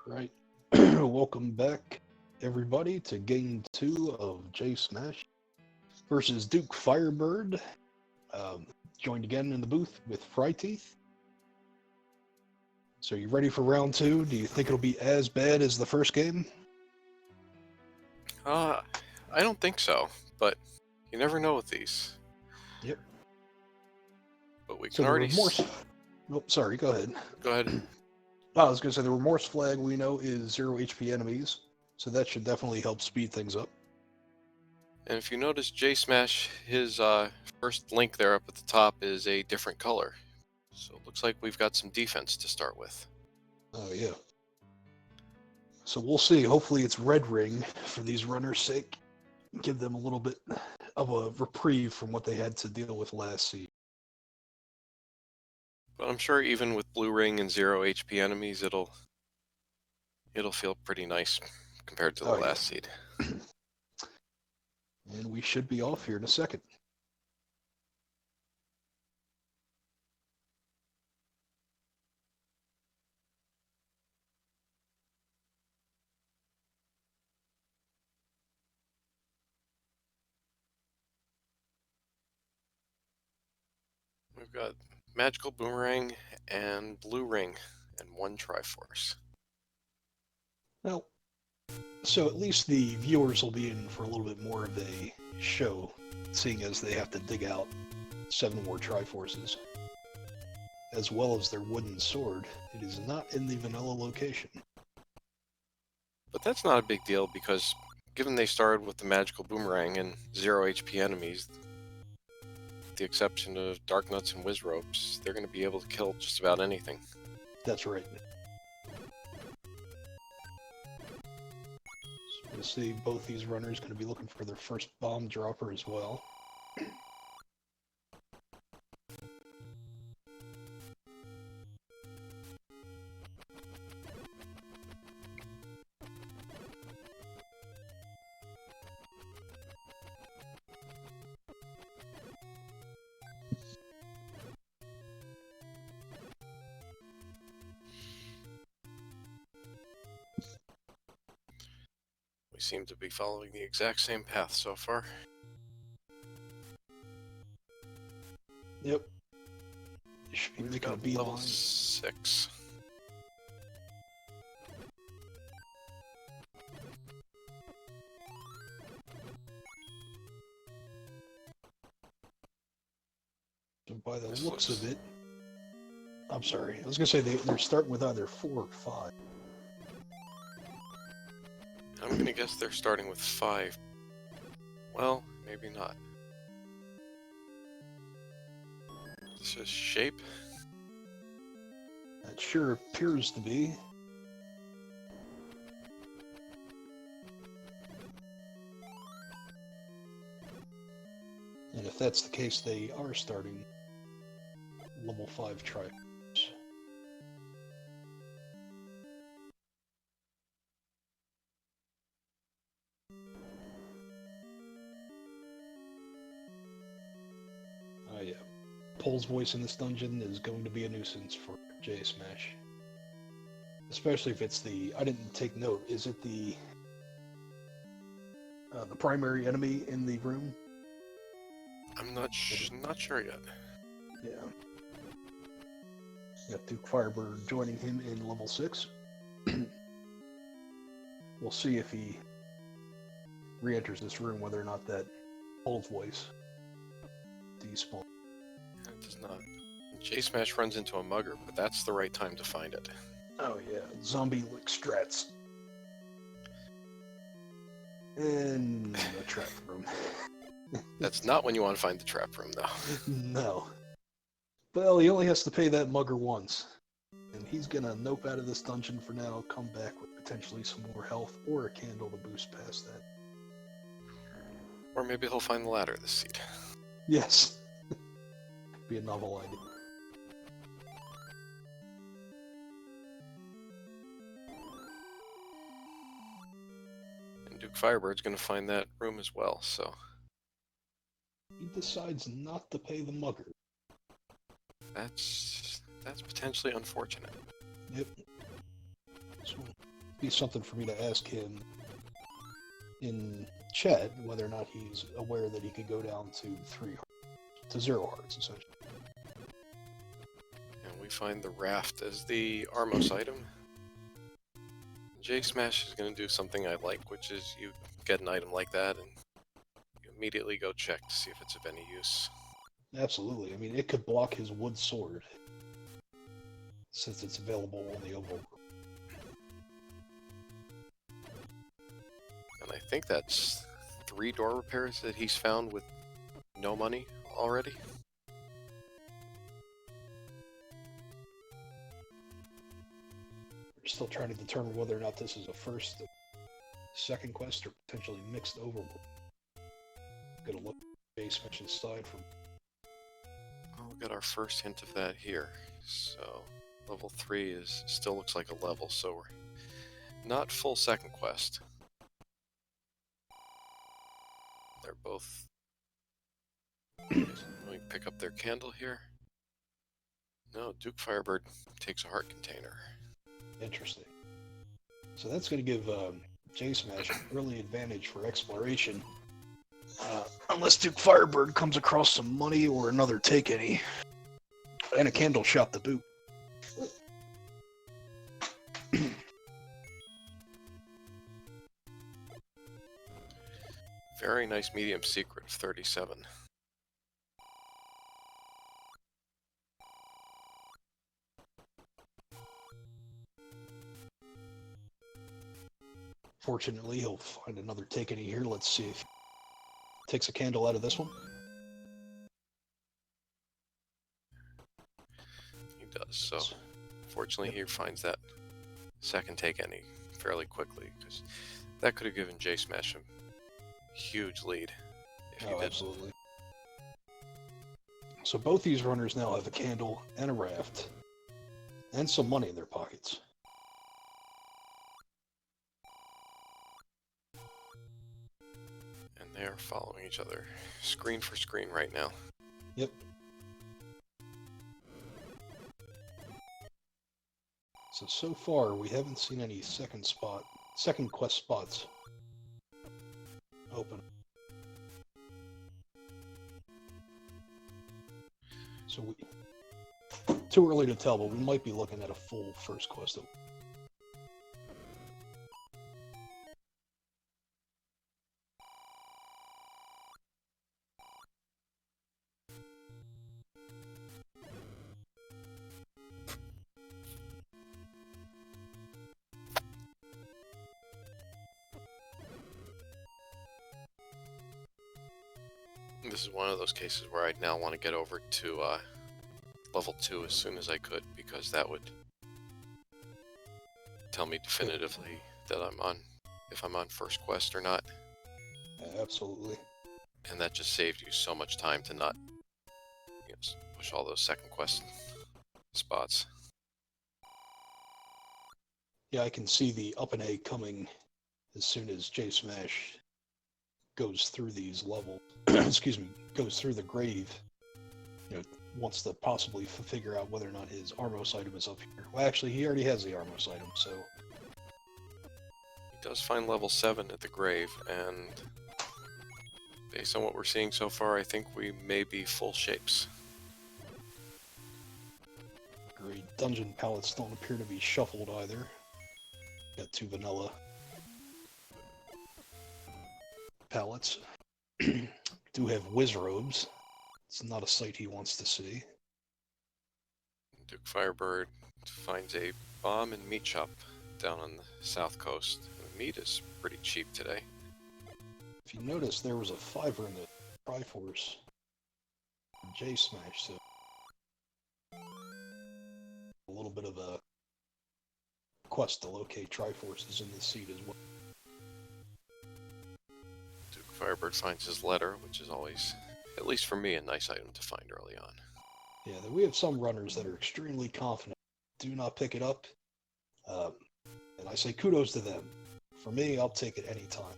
Right. Welcome back, everybody, to Game 2 of jsmash versus Dukefirebird. Um, Joined again in the booth with Fryteeth. So, you ready for round 2? Do you think it'll be as bad as the first game? Uh, I don't think so, but you never know with these. Yep. But we So, can the already... remorse. Oh, sorry, go ahead. Go ahead. I was going to say the remorse flag we know is 0 HP enemies, so that should definitely help speed things up. And if you notice, jsmash, his first link there up at the top is a different color. So it looks like we've got some defense to start with. Oh, yeah. So, we'll see. Hopefully, it's Red Ring for these runners' sake. Give them a little bit of a reprieve from what they had to deal with last season. But I'm sure even with blue ring and 0 HP enemies, it'll feel pretty nice compared to the last seed. And we should be off here in a second. We've got magical boomerang and blue ring and 1 Triforce. Well, so at least the viewers will be in for a little bit more of a show, seeing as they have to dig out 7 more Triforces, as well as their wooden sword. It is not in the vanilla location. But that's not a big deal because given they started with the magical boomerang and 0 HP enemies, with the exception of Dark Nuts and Whiz Ropes, they're going to be able to kill just about anything. That's right. So we'll see both these runners going to be looking for their first bomb dropper as well. We seem to be following the exact same path so far. Yep. You should be making a beeline. Level 6. So by the looks of it, I'm sorry, I was going to say they're starting with either 4 or 5. I'm going to guess they're starting with 5. Well, maybe not. This is shape. That sure appears to be. And if that's the case, they are starting level 5 Triforce. Oh yeah. Pole's voice in this dungeon is going to be a nuisance for jsmash. Especially if it's the... I didn't take note. Is it the primary enemy in the room? I'm not sure yet. Yeah. Got Dukefirebird joining him in level 6. We'll see if he re-enters this room, whether or not that Pole's voice despawns. It does not. jsmash runs into a mugger, but that's the right time to find it. Oh yeah, zombie lick strats. In the trap room. That's not when you want to find the trap room, though. No. Well, he only has to pay that mugger once. And he's gonna nope out of this dungeon for now, come back with potentially some more health or a candle to boost past that. Or maybe he'll find the ladder this seed. Yes. Be a novel idea. And Dukefirebird's going to find that room as well, so... He decides not to pay the mugger. That's potentially unfortunate. Yep. So be something for me to ask him in chat whether or not he's aware that he could go down to 0 hearts, essentially. And we find the raft as the Armos item. JSmash is going to do something I like, which is you get an item like that and you immediately go check to see if it's of any use. Absolutely. I mean, it could block his wood sword, since it's available on the overworld. And I think that's 3 door repairs that he's found with no money already. We're still trying to determine whether or not this is a first, second quest, or potentially mixed overworld. Gonna look at JSmash's side from. Well, we'll get our first hint of that here. So, level 3 still looks like a level, so we're not full second quest. They're both. Let me pick up their candle here. No, Dukefirebird takes a heart container. Interesting. So that's going to give JSmash an early advantage for exploration. Unless Dukefirebird comes across some money or another take any. And a candle shop to boot. Very nice medium secret of 37. Fortunately, he'll find another take any here. Let's see if he takes a candle out of this one. He does, so fortunately he finds that second take any fairly quickly, because that could have given JSmash a huge lead if he did. Absolutely. So both these runners now have a candle and a raft and some money in their pockets. And they are following each other screen for screen right now. Yep. So far we haven't seen any second quest spots open. So too early to tell, but we might be looking at a full first quest open. This is one of those cases where I'd now want to get over to level 2 as soon as I could, because that would tell me definitively that if I'm on first quest or not. Absolutely. And that just saved you so much time to not push all those second quest spots. Yeah, I can see the up and A coming as soon as JSmash goes through these levels. Excuse me, goes through the grave. Wants to possibly figure out whether or not his Armos item is up here. Well, actually, he already has the Armos item, so. He does find level 7 at the grave, and based on what we're seeing so far, I think we may be full shapes. Great. Dungeon palettes don't appear to be shuffled either. Got 2 vanilla palettes. Do have whiz robes. It's not a sight he wants to see. Dukefirebird finds a bomb and meat shop down on the south coast. The meat is pretty cheap today. If you notice, there was a 5er in the Triforce JSmash, so a little bit of a quest to locate Triforces in this seed as well. Dukefirebird finds his letter, which is always, at least for me, a nice item to find early on. Yeah, we have some runners that are extremely confident, do not pick it up, and I say kudos to them. For me, I'll take it anytime.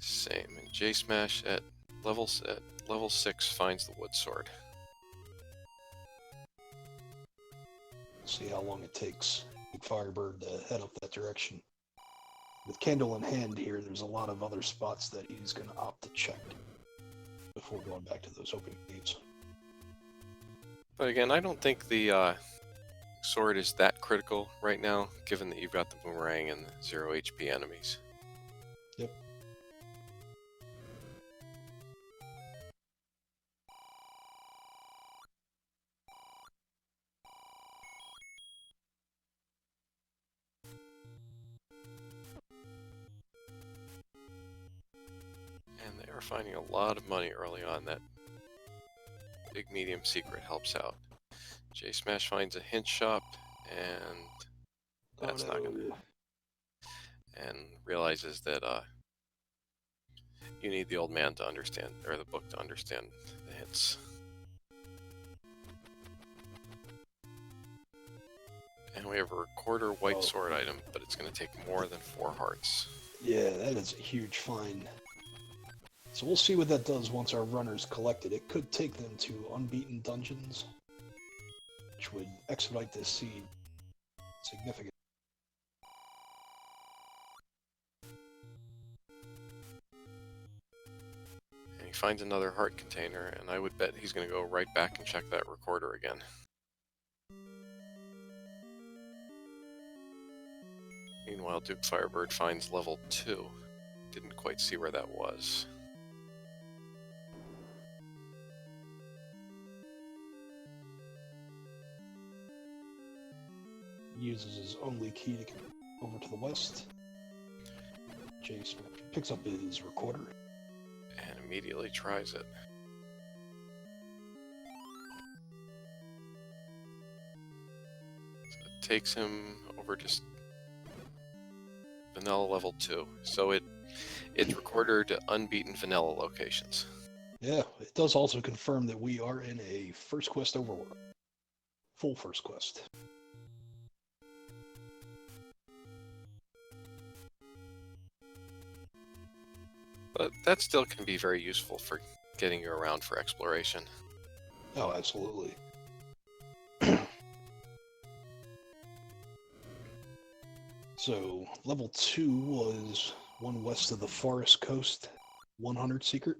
Same, and JSmash at level 6 finds the wood sword. See how long it takes Dukefirebird to head up that that direction. With Candle in hand here, there's a lot of other spots that he's going to opt to check before going back to those open gates. But again, I don't think the sword is that critical right now, given that you've got the boomerang and the 0 HP enemies. Yep. And they are finding a lot of money early on. That big medium secret helps out. jsmash finds a hint shop, and that's not going to... And realizes that you need the old man to understand, or the book to understand the hints. And we have a recorder white sword item, but it's going to take more than 4 hearts. Yeah, that is a huge find. So we'll see what that does once our runners collect it. It could take them to unbeaten dungeons, which would expedite this seed significantly. And he finds another heart container, and I would bet he's going to go right back and check that recorder again. Meanwhile, Dukefirebird finds level 2. Didn't quite see where that was. Uses his only key to get over to the west. jsmash picks up his recorder. And immediately tries it. So it takes him over just vanilla level 2. So it's recorded to unbeaten vanilla locations. Yeah, it does also confirm that we are in a first quest overworld. Full first quest. But that still can be very useful for getting you around for exploration. Oh, absolutely. So, level 2 was one west of the Forest Coast, 100 secret.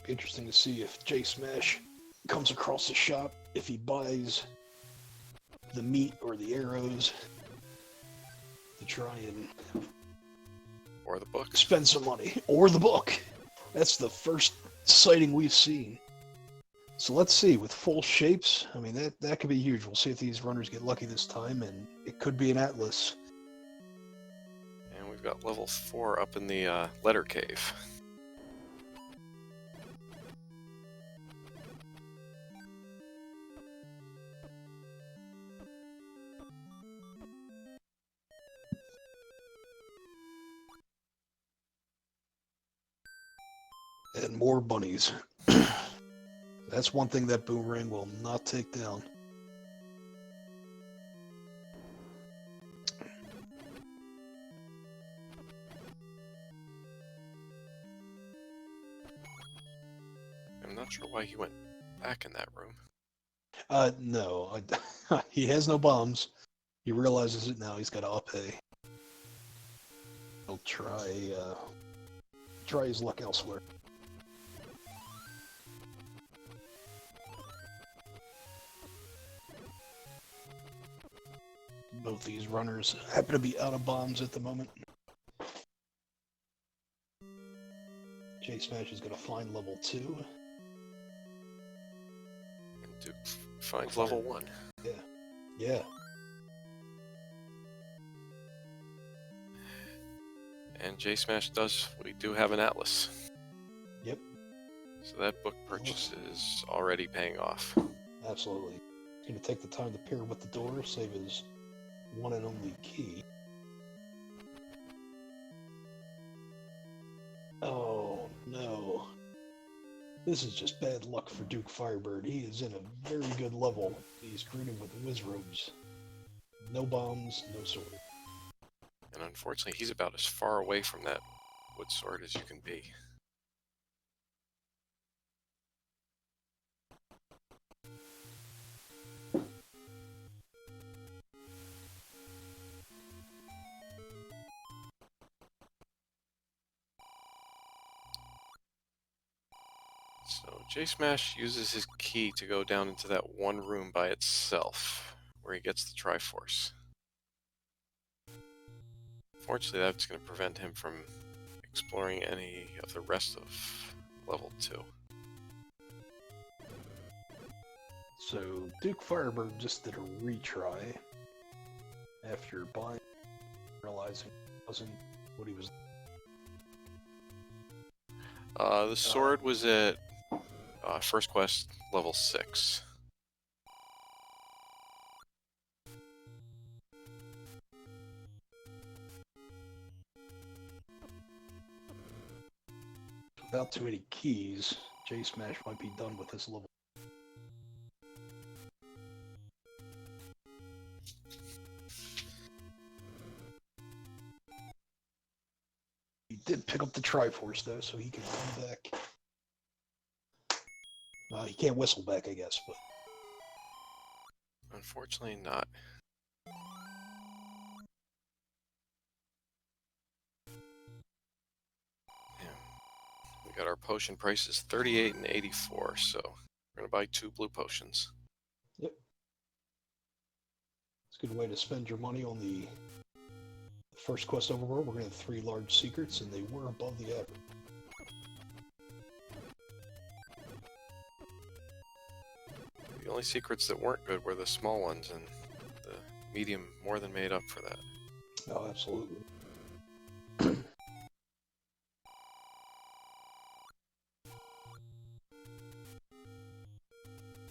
Interesting to see if jsmash comes across the shop, if he buys the meat or the arrows to try and Or the book. spend some money, or the book. That's the first sighting we've seen. So let's see, with full shapes, I mean, that could be huge. We'll see if these runners get lucky this time, and it could be an Atlas. And we've got level 4 up in the letter cave. And more bunnies. That's one thing that boomerang will not take down. I'm not sure why he went back in that room. No. He has no bombs. He realizes it now. He's got to up A. He'll try his luck elsewhere. Both these runners happen to be out of bombs at the moment. jsmash is going to find level 2. And Duke finds level 1. Yeah. Yeah. And jsmash does, we do have an Atlas. So that book purchase is already paying off. Absolutely. He's going to take the time to pair with the door, save his one and only key. Oh, no. This is just bad luck for Dukefirebird. He is in a very good level. He's greeted with whiz robes. No bombs, no sword. And unfortunately, he's about as far away from that wood sword as you can be. So jsmash uses his key to go down into that one room by itself, where he gets the Triforce. Fortunately, that's going to prevent him from exploring any of the rest of level 2. So Dukefirebird just did a retry after buying, realizing it wasn't what he was. The sword was at first quest level 6. Without too many keys, jsmash might be done with this level. He did pick up the Triforce though, so he can come back. He can't whistle back, I guess, but Unfortunately not. Yeah. We got our potion prices 38 and 84, so we're going to buy 2 blue potions. yep. It's a good way to spend your money on the first quest overworld. We're going to have 3 large secrets, and they were above the average. The only secrets that weren't good were the small ones, and the medium more than made up for that. Oh, absolutely.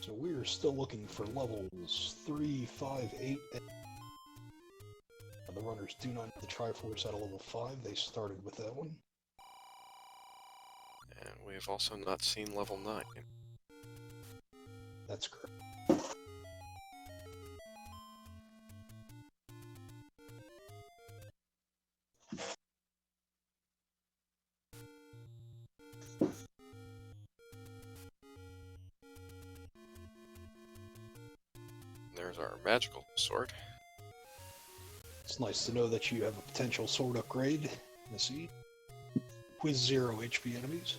So we are still looking for levels 3, 5, 8, and the runners do not have the Triforce out of level 5. They started with that one. And we have also not seen level 9. That's correct. There's our magical sword. It's nice to know that you have a potential sword upgrade. Let's see. With 0 HP enemies.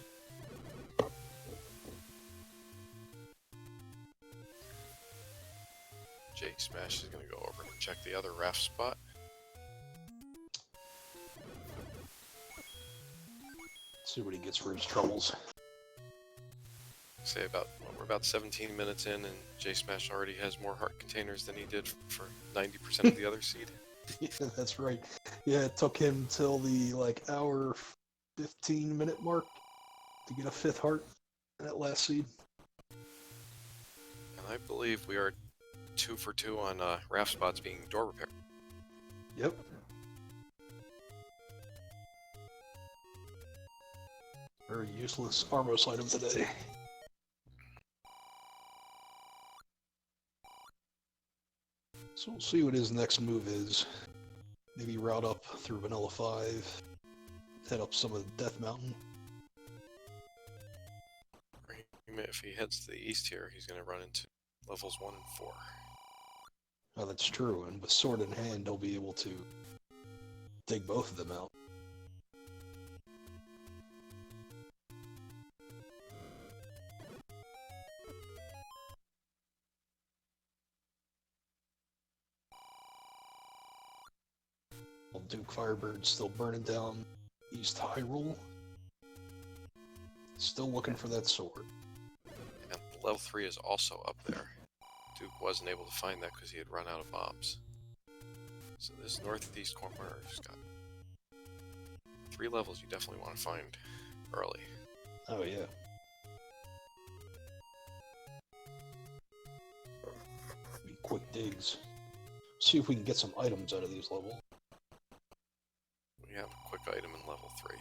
jsmash is going to go over and check the other raft spot. See what he gets for his troubles. Say we're about 17 minutes in, and jsmash already has more heart containers than he did for 90% of the other seed. Yeah, that's right. Yeah, it took him till the hour 15-minute mark to get a 5th heart in that last seed. And I believe we are 2 for 2 on raft spots being door repair. Yep. Very useless Armos item today. So we'll see what his next move is. Maybe route up through Vanilla 5, head up some of the Death Mountain. If he heads to the east here, he's going to run into levels 1 and 4. Oh, that's true, and with sword in hand, he'll be able to take both of them out. Dukefirebird's still burning down East Hyrule. Still looking for that sword. And level 3 is also up there. Duke wasn't able to find that because he had run out of bombs. So this northeast corner's got 3 levels you definitely want to find early. Oh yeah. quick digs. See if we can get some items out of these levels. We have a quick item in level 3.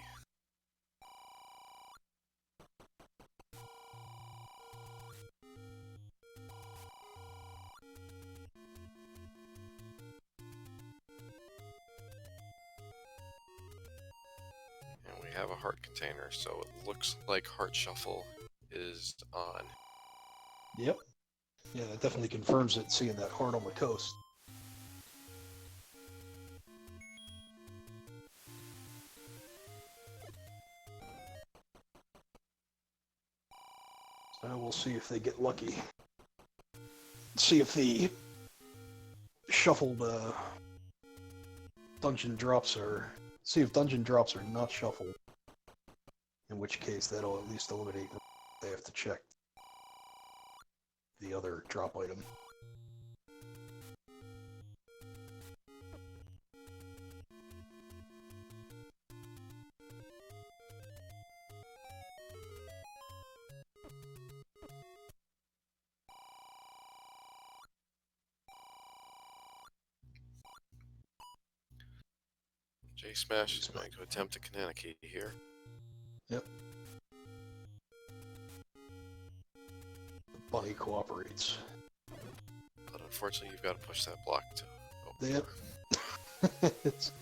And we have a heart container, so it looks like Heart Shuffle is on. Yep. Yeah, that definitely confirms it, seeing that heart on the coast. So we'll see if they get lucky. See if the shuffled dungeon drops are... See if dungeon drops are not shuffled. In which case, that'll at least eliminate... They have to check the other drop item. jsmash is going to attempt a Kanana key here. Yep. The bunny cooperates. But unfortunately, you've got to push that block to open. Yep.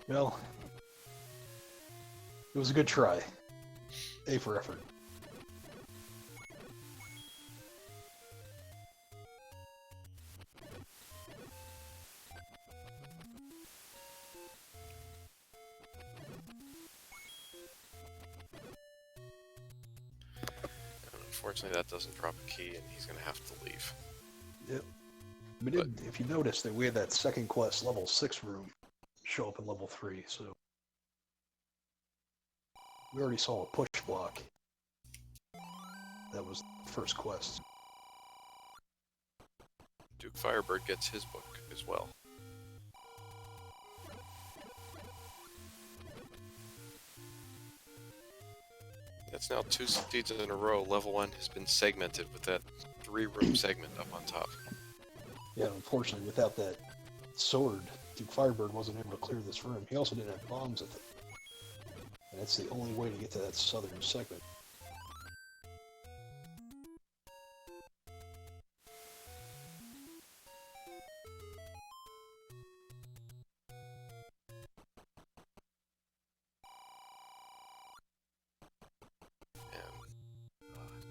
Well, it was a good try. A for effort. Unfortunately, that doesn't drop a key, and he's going to have to leave. Yep. We did, if you notice, that we had that second quest, level 6 room, show up in level 3, so... We already saw a push block. That was the first quest. Dukefirebird gets his book as well. That's now 2 seeds in a row. Level 1 has been segmented with that 3-room segment up on top. Yeah, unfortunately, without that sword, Dukefirebird wasn't able to clear this room. He also didn't have bombs at the... And that's the only way to get to that southern segment.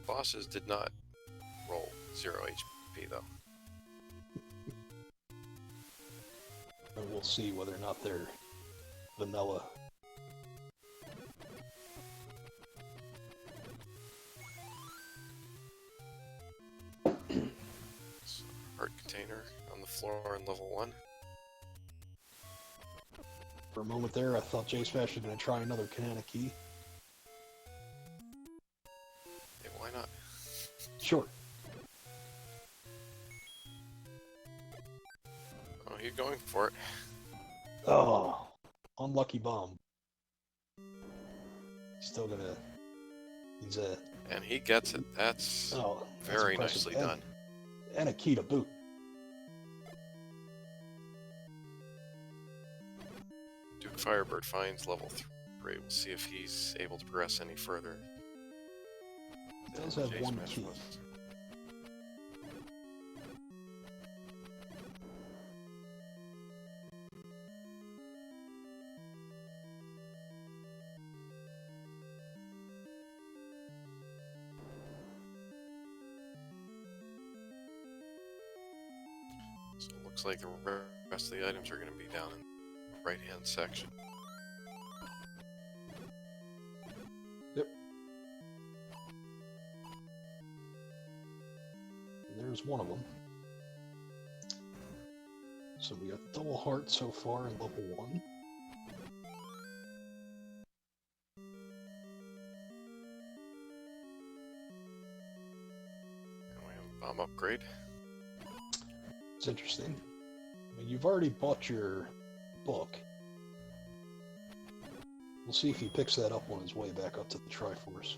Bosses did not roll 0 HP though. And we'll see whether or not they're vanilla. Heart container on the floor in level 1. For a moment there, I thought jsmash was going to try another Kanana key. Why not? Sure. Oh, he's going for it. Oh, unlucky bomb. Still gonna... He's a... And he gets it. That's very nicely done. And a key to boot. Dukefirebird finds level 3. We'll see if he's able to progress any further. It does have one key. So it looks like the rest of the items are going to be down in the right-hand section. Yep. There's one of them. So we got double heart so far in level 1. And we have a bomb upgrade. It's interesting. I mean, you've already bought your book. We'll see if he picks that up on his way back up to the Triforce.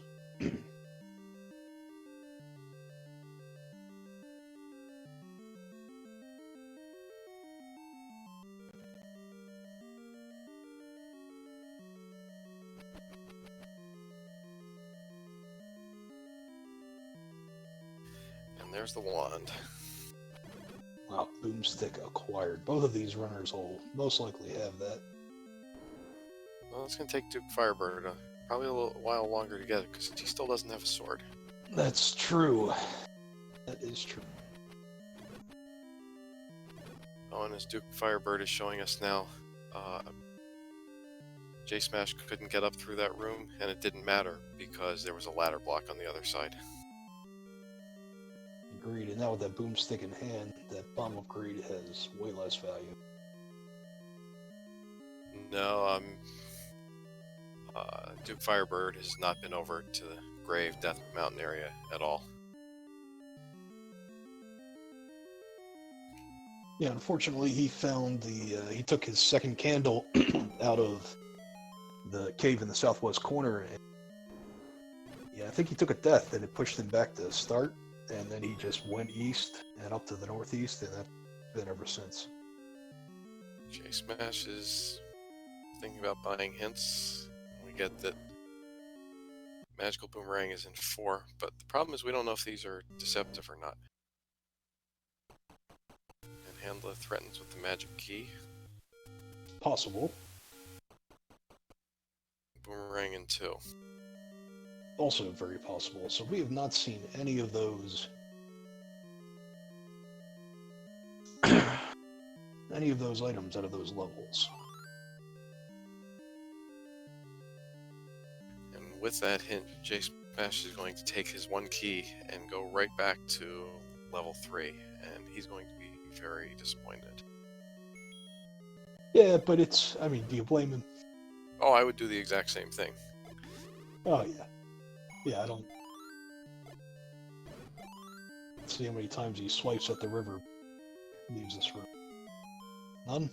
there's the wand. Wow, boomstick acquired. Both of these runners will most likely have that. Well, it's going to take Dukefirebird probably a little while longer to get it, because he still doesn't have a sword. That's true. That is true. Oh, and as Dukefirebird is showing us now, jsmash couldn't get up through that room, and it didn't matter, because there was a ladder block on the other side. Agreed, and now with that boomstick in hand, that bomb upgrade has way less value. No, Dukefirebird has not been over to the Grave Death Mountain area at all. Yeah, unfortunately, he found he took his second candle out of the cave in the southwest corner, and yeah, I think he took a death, and it pushed him back to start, and then he just went east and up to the northeast, and that's been ever since. jsmash is thinking about buying hints. We get that Magical Boomerang is in 4, but the problem is we don't know if these are deceptive or not. And Handla threatens with the magic key. Possible. Boomerang in 2. Also very possible. So we have not seen any of those items out of those levels. And with that hint, jsmash is going to take his one key and go right back to level 3, and he's going to be very disappointed. Yeah, but it's, I mean, do you blame him? Oh, I would do the exact same thing. Oh, yeah. Yeah, I don't see how many times he swipes at the river, leaves this room. None?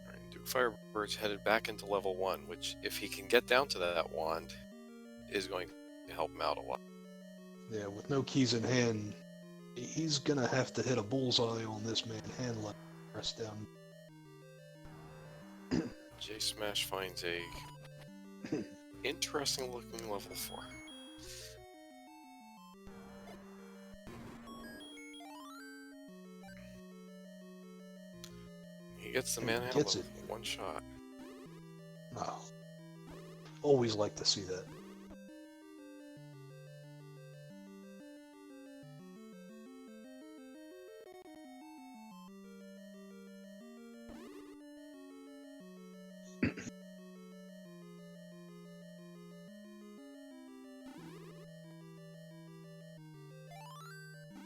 Alright, Dukefirebird's headed back into level 1, which, if he can get down to that wand, is going to help him out a lot. Yeah, with no keys in hand, he's gonna have to hit a bullseye on this man Handla. Press down. jsmash finds a interesting looking level 4. He gets the manhandle with one shot. Oh. Always like to see that.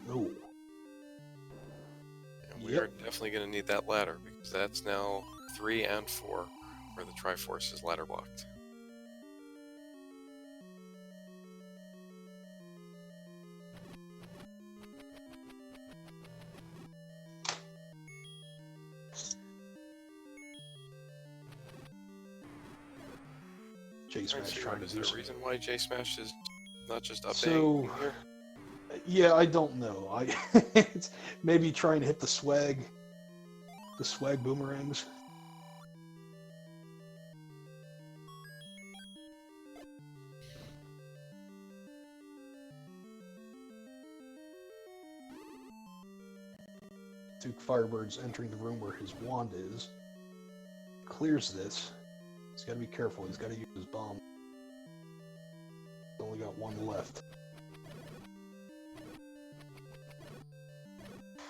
Oh. And we are definitely going to need that ladder, because that's now 3 and 4, where the Triforce is ladder blocked. jsmash trying to Is do there a something. reason why jsmash is not just updating So, here? yeah, I don't know. It's maybe trying to hit the swag boomerangs. Dukefirebird's entering the room where his wand is. Clears this. He's got to be careful. He's got to use his bomb. He's only got one left.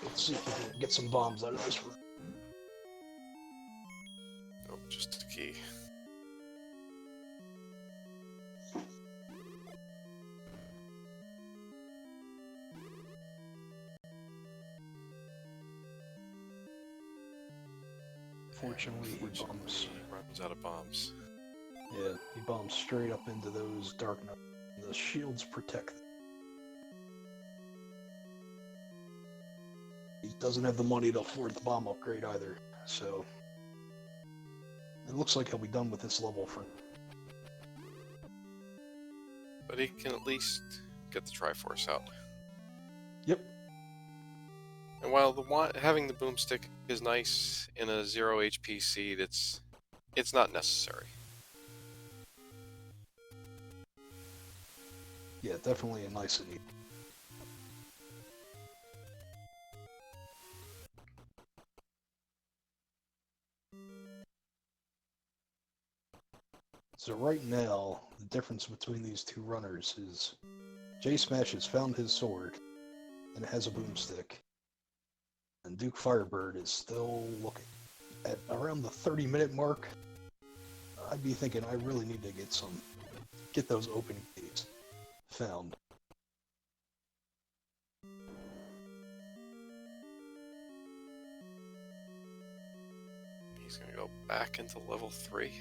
Let's see if we can get some bombs out of this room. Oh, just a key. Fortunately, he bombs. Runs out of bombs. Yeah, he bombs straight up into those dark nuts. The shields protect them. He doesn't have the money to afford the bomb upgrade either, so it looks like he'll be done with this level for. But he can at least get the Triforce out. Yep. And while having the boomstick is nice in a 0 HP seed, it's not necessary. Yeah, definitely a nicety. So right now, the difference between these two runners is jsmash has found his sword and has a boomstick, and Dukefirebird is still looking. At around the 30-minute mark, I'd be thinking I really need to get those open gates found. He's gonna go back into level 3.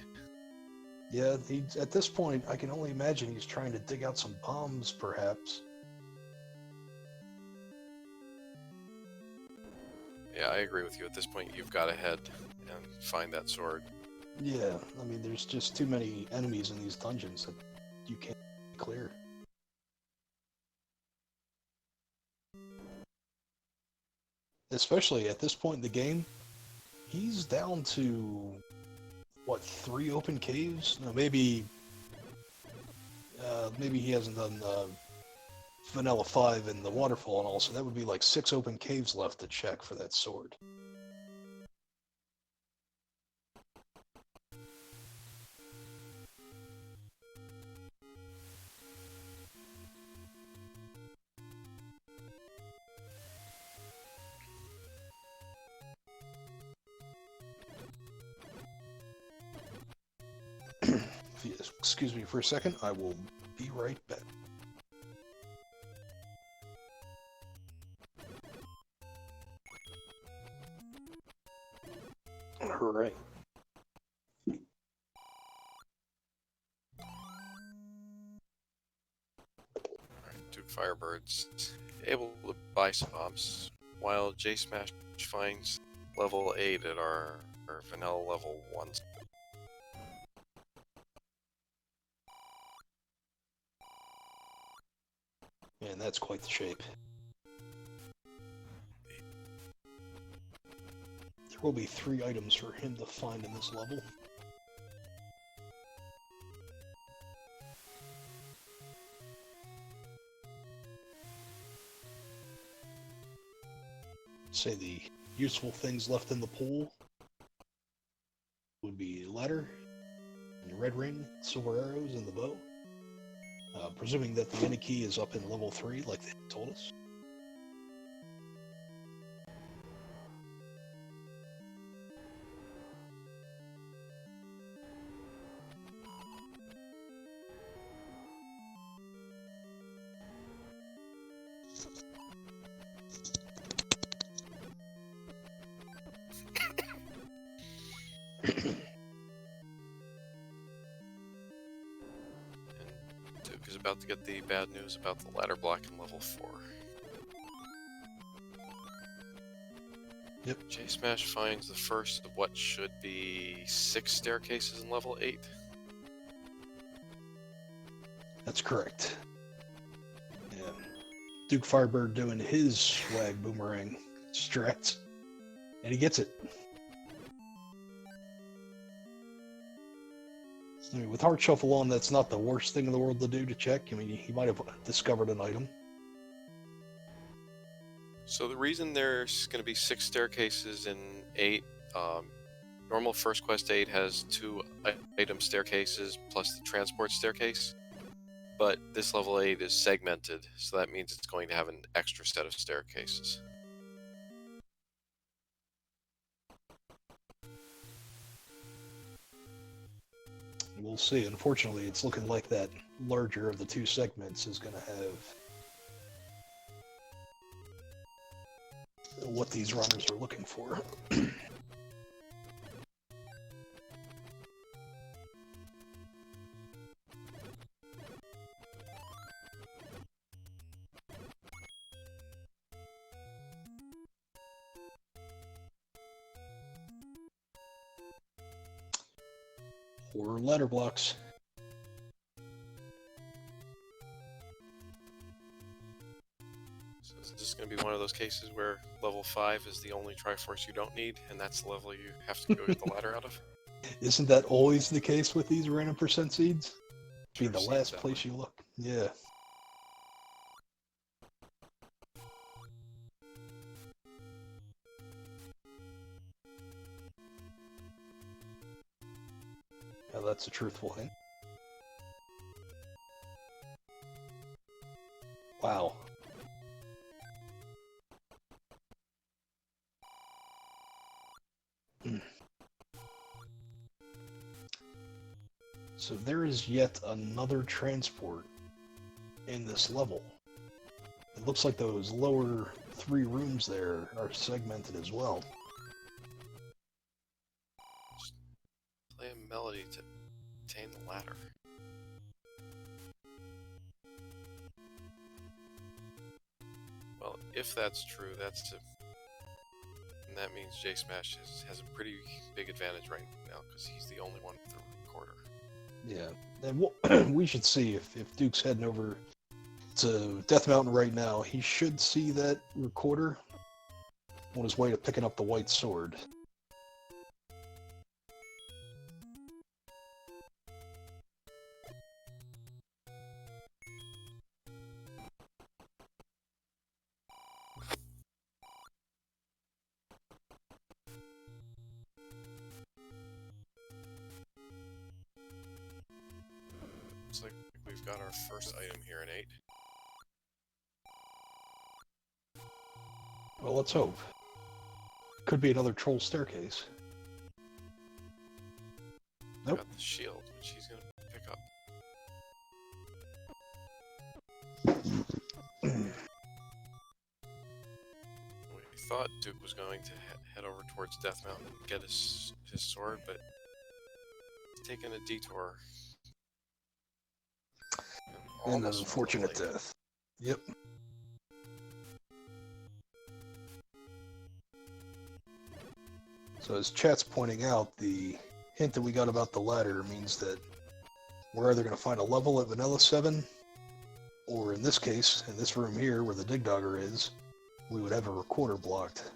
Yeah, at this point, I can only imagine he's trying to dig out some bombs, perhaps. Yeah, I agree with you. At this point, you've got to head and find that sword. Yeah, I mean, there's just too many enemies in these dungeons that you can't clear. Especially at this point in the game, he's down to, what, 3 open caves? No, maybe he hasn't done Vanilla 5 and the Waterfall and all, so that would be like 6 open caves left to check for that sword. Excuse me for a second, I will be right back. Alright. Dukefirebird's able to buy some bombs, while jsmash finds level 8 at our vanilla level 1. Man, that's quite the shape. There will be 3 items for him to find in this level. Say the useful things left in the pool would be a ladder, and the red ring, silver arrows, and the bow. Presuming that the Eniki is up in level 3, like they told us. Duke is about to get the bad news about the ladder block in level 4. Yep. jsmash finds the first of what should be 6 staircases in level 8. That's correct. Yeah. Dukefirebird doing his swag boomerang strats. And he gets it. I mean, with Heart Shuffle on, that's not the worst thing in the world to do to check. I mean, he might have discovered an item. So the reason there's going to be 6 staircases in 8, normal First Quest 8 has 2 item staircases plus the transport staircase, but this level 8 is segmented, so that means it's going to have an extra set of staircases. We'll see. Unfortunately, it's looking like that larger of the 2 segments is going to have what these runners are looking for. Or ladder blocks. So is this going to be one of those cases where level 5 is the only Triforce you don't need, and that's the level you have to go get the ladder out of? Isn't that always the case with these random percent seeds? Be Sure the seems last that place way. you look. Yeah. that's a truthful hint. Wow. So there is yet another transport in this level. It looks like those lower 3 rooms there are segmented as well. Just play a melody to obtain the ladder. Well, if that's true, and that means jsmash has a pretty big advantage right now because he's the only one with the recorder. Yeah, and we should see if Duke's heading over to Death Mountain right now. He should see that recorder on his way to picking up the white sword. Looks like we've got our first item here in 8. Well, let's hope. Could be another troll staircase. Nope. Got the shield, which he's gonna pick up. We thought Duke was going to head over towards Death Mountain and get his sword, but he's taken a detour. And an unfortunate death. Yep. So as chat's pointing out, the hint that we got about the ladder means that we're either going to find a level at Vanilla 7, or in this case, in this room here where the Dig Dogger is, we would have a recorder blocked.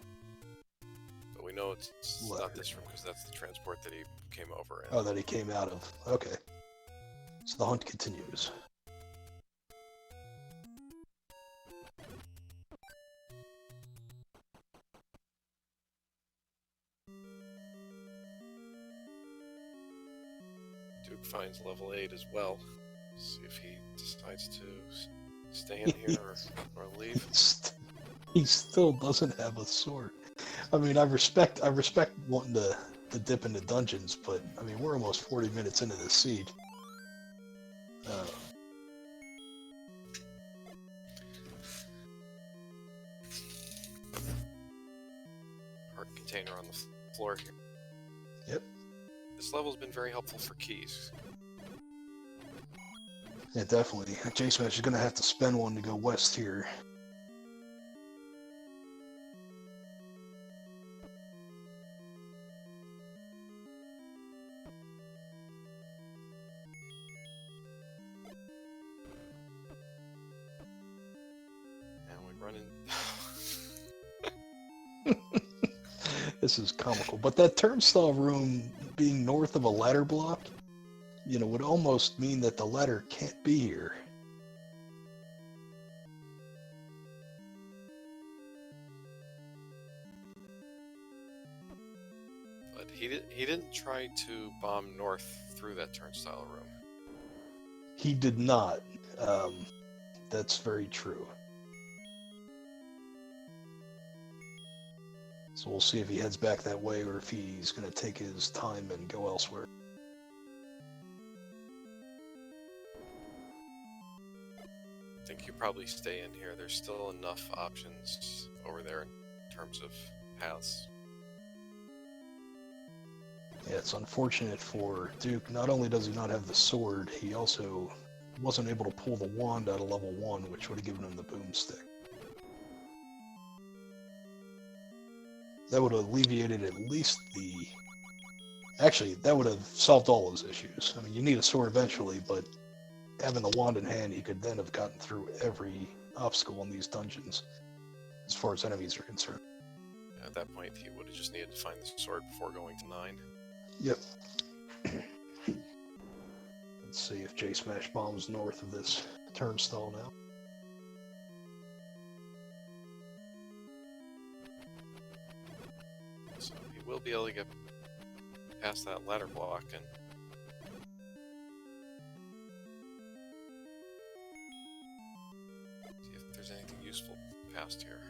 But we know it's not this room because that's the transport that he came over in. Oh, that he came out of. Okay. So the hunt continues. Duke finds level 8 as well. See if he decides to stay in here or leave. He still doesn't have a sword. I mean, I respect wanting to dip into dungeons, but I mean, we're almost 40 minutes into this siege. Heart container on the floor here. Yep. This level's been very helpful for keys. Yeah, definitely. jsmash is going to have to spend one to go west here. And we run in... This is comical. But that turnstile room being north of a ladder block, you know, would almost mean that the ladder can't be here. But he didn't try to bomb north through that turnstile room. He did not. That's very true. So we'll see if he heads back that way or if he's going to take his time and go elsewhere. I think you probably stay in here. There's still enough options over there in terms of paths. Yeah, it's unfortunate for Duke. Not only does he not have the sword, he also wasn't able to pull the wand out of level 1, which would have given him the boomstick. That would have alleviated at least the... Actually, that would have solved all his issues. I mean, you need a sword eventually, but having the wand in hand, he could then have gotten through every obstacle in these dungeons, as far as enemies are concerned. At that point, he would have just needed to find the sword before going to 9. Yep. Let's see if jsmash bombs north of this turnstile now. So he will be able to get past that ladder block and See if there's anything useful past here.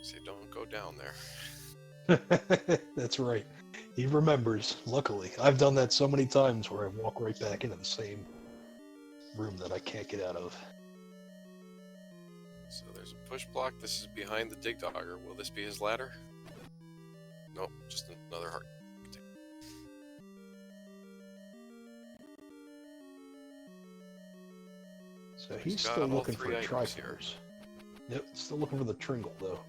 Say, don't go down there. That's right. He remembers, luckily. I've done that so many times where I walk right back into the same room that I can't get out of. So there's a push block. This is behind the dig dogger. Will this be his ladder? Nope, just another heart. So he's got still all looking for three a items here. Triforce. Yep, still looking for the Tringle, though.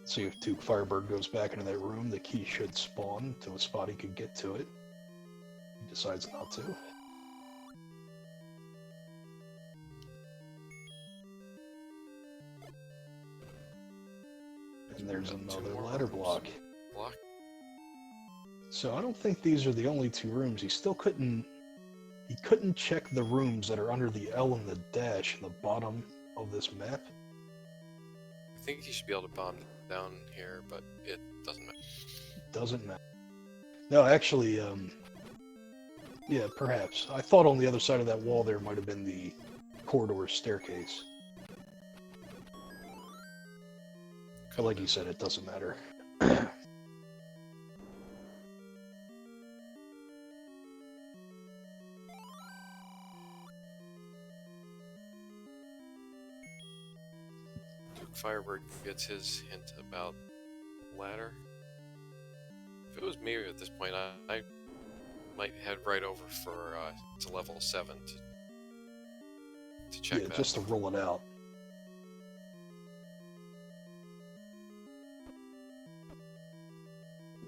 See if Dukefirebird goes back into that room, the key should spawn to a spot he could get to it. He decides not to. And there's another ladder block. So I don't think these are the only two rooms. He couldn't check the rooms that are under the L and the dash in the bottom of this map. I think he should be able to bomb down here, but it doesn't matter. Doesn't matter. No, actually, yeah, perhaps. I thought on the other side of that wall there might have been the corridor staircase. But like you said, it doesn't matter. Dukefirebird gets his hint about ladder. If it was me at this point, I might head right over for to level 7 to check that. Just to roll it out.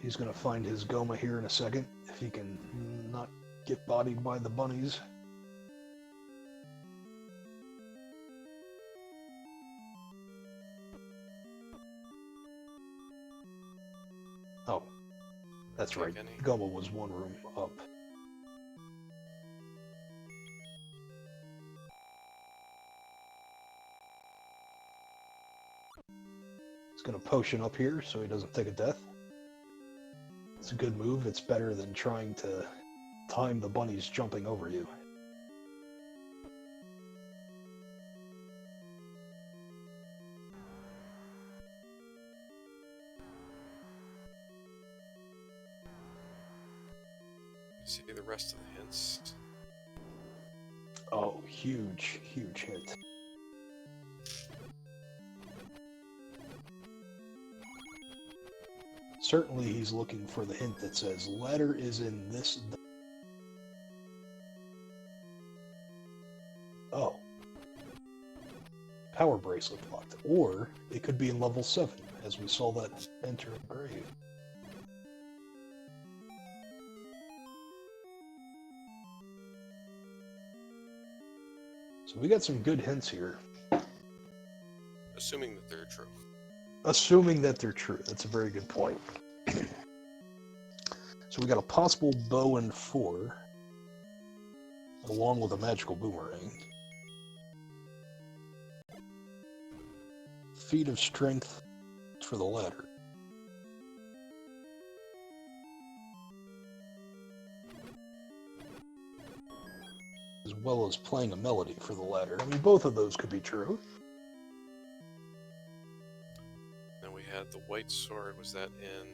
He's going to find his Goma here in a second, if he can not get bodied by the bunnies. Oh, that's right. Goma was one room up. He's going to potion up here so he doesn't take a death. It's a good move. It's better than trying to time the bunnies jumping over you. See the rest of the hints. Oh, huge, huge hint. Certainly he's looking for the hint that says ladder is in this. Oh. Power bracelet blocked. Or it could be in level 7, as we saw that enter a grave. So we got some good hints here. Assuming that they're true. Assuming that they're true. That's a very good point. So we got a possible bow and 4, along with a magical boomerang. Feat of strength for the ladder. As well as playing a melody for the ladder. I mean, both of those could be true. Then we had the white sword. Was that in?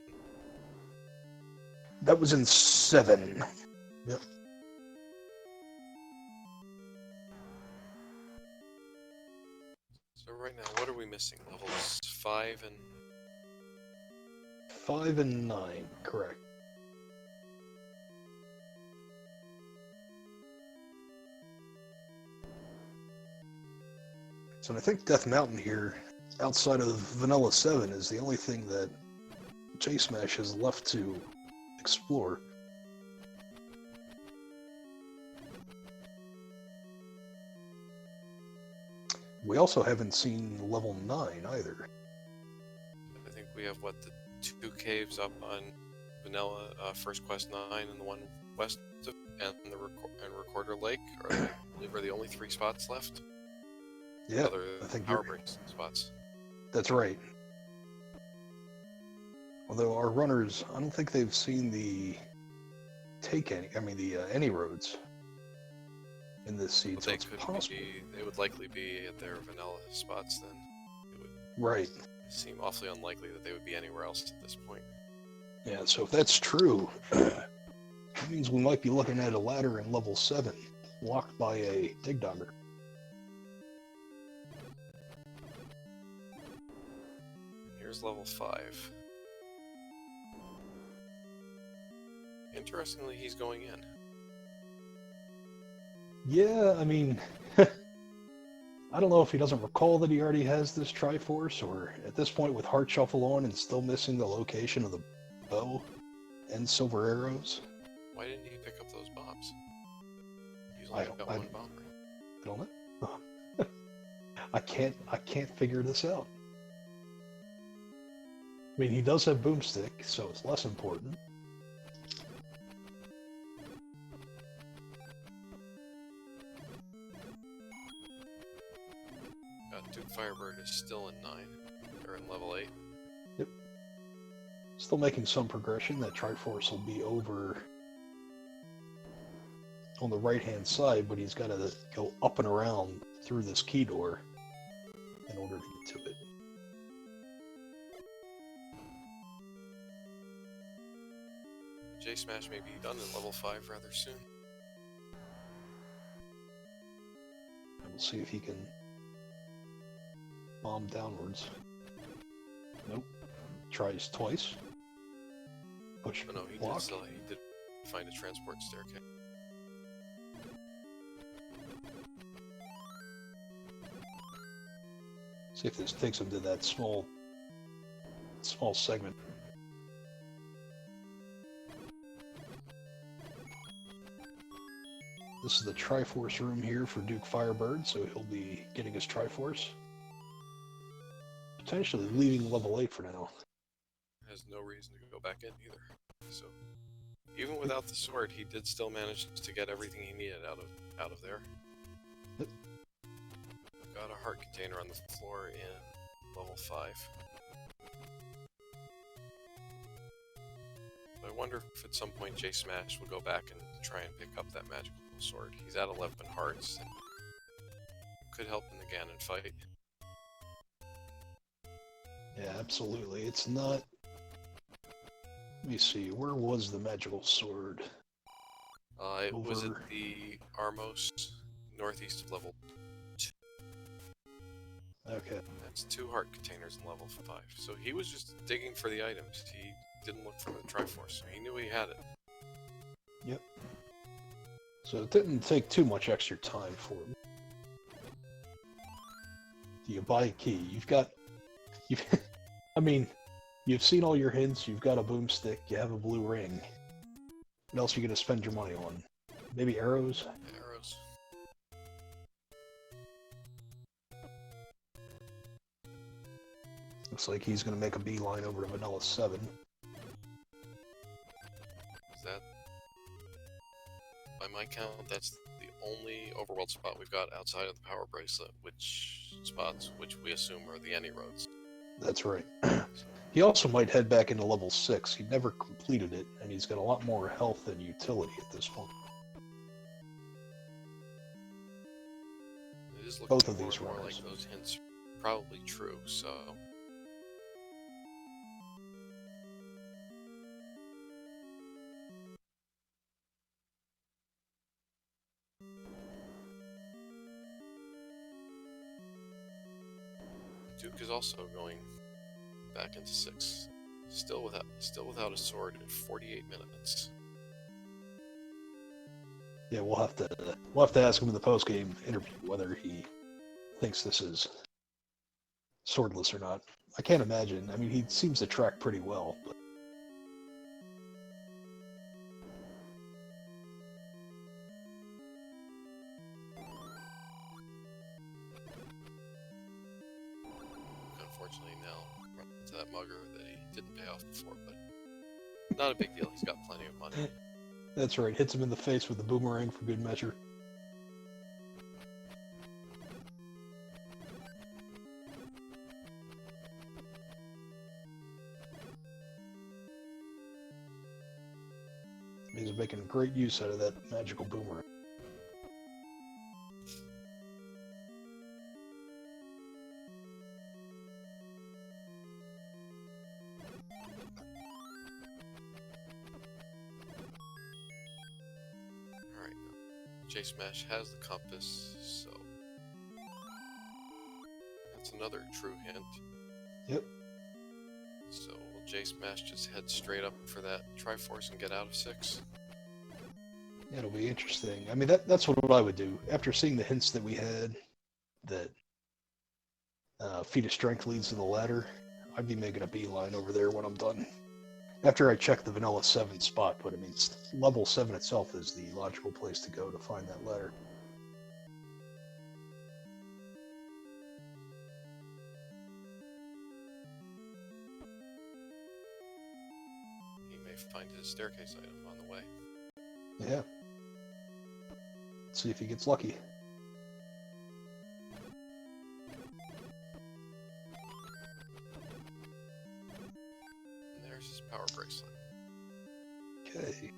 That was in 7. Yep. So right now, what are we missing? Levels 5 and 5 and 9, correct. So I think Death Mountain here, outside of Vanilla 7, is the only thing that jsmash has left to explore. We also haven't seen level 9 either. I think we have, what, the 2 caves up on Vanilla, First Quest 9 and the one west of and the Recorder Lake are the only 3 spots left. Yeah, Other I think power break spots. that's right. Although our runners, I don't think they've seen the any roads in this seed, But so they it's could possible. they would likely be at their vanilla spots then. It would Right. seem awfully unlikely that they would be anywhere else at this point. Yeah, so if that's true, that means we might be looking at a ladder in level 7, locked by a Dig Dogger. Here's level 5. Interestingly, he's going in. Yeah, I mean, I don't know if he doesn't recall that he already has this Triforce, or at this point with Heart Shuffle on and still missing the location of the bow and silver arrows. Why didn't he pick up those bombs? He's I only got one bomb ring. I don't know. I can't figure this out. I mean, he does have Boomstick, so it's less important. Dukefirebird is still in 9. They're in level 8. Yep. Still making some progression. That Triforce will be over on the right-hand side, but he's got to go up and around through this key door in order to get to it. jsmash may be done in level 5 rather soon. We'll see if he can bomb downwards. Nope. Tries twice. Push. Oh no, he did find a transport staircase. See if this takes him to that small segment. This is the Triforce room here for Dukefirebird, so he'll be getting his Triforce. Potentially leaving level 8 for now. Has no reason to go back in either. So even without the sword, he did still manage to get everything he needed out of there. Yep. I've got a heart container on the floor in level 5. I wonder if at some point jsmash will go back and try and pick up that magical sword. He's at 11 hearts and could help in the Ganon fight. Yeah, absolutely. It's not... Let me see, where was the magical sword? It was at the Armos, northeast of level 2. Okay. That's 2 heart containers in level 5. So he was just digging for the items. He didn't look for the Triforce, so he knew he had it. Yep. So it didn't take too much extra time for him. Do you buy a key? I mean, you've seen all your hints, you've got a boomstick, you have a blue ring. What else are you going to spend your money on? Maybe arrows? Arrows. Looks like he's going to make a beeline over to Vanilla 7. Is that... By my count, that's the only overworld spot we've got outside of the power bracelet, which we assume are the any roads. That's right. He also might head back into level 6. He never completed it, and he's got a lot more health and utility at this point. It is looking Both of more these and more runners. like those hints are probably true, so... Duke is also going back into 6. Still without a sword in 48 minutes. Yeah, we'll have to ask him in the post-game interview whether he thinks this is swordless or not. I can't imagine. I mean, he seems to track pretty well, but... Unfortunately, now run into that mugger that he didn't pay off before, but not a big deal. He's got plenty of money. That's right. Hits him in the face with the boomerang for good measure. He's making great use out of that magical boomerang. Alright, jsmash has the compass, so that's another true hint. Yep. So will jsmash just head straight up for that Triforce and get out of 6? Yeah, it'll be interesting. I mean, that's what I would do. After seeing the hints that we had, that feat of strength leads to the ladder, I'd be making a beeline over there when I'm done. After I check the vanilla 7 spot, but I mean, level 7 itself is the logical place to go to find that ladder. He may find his staircase item on the way. Yeah. Let's see if he gets lucky. And there's his power bracelet. Okay.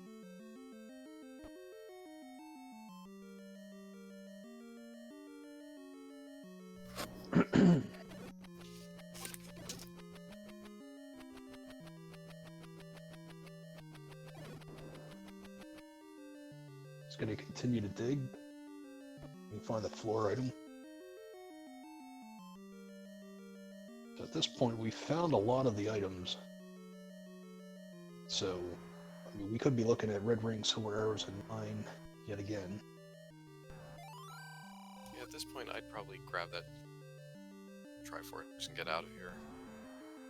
He's going to continue to dig and find the floor item. So at this point, we found a lot of the items. So, I mean, we could be looking at red rings, silver arrows, and 9 yet again. Yeah, at this point, I'd probably grab that Triforce and get out of here.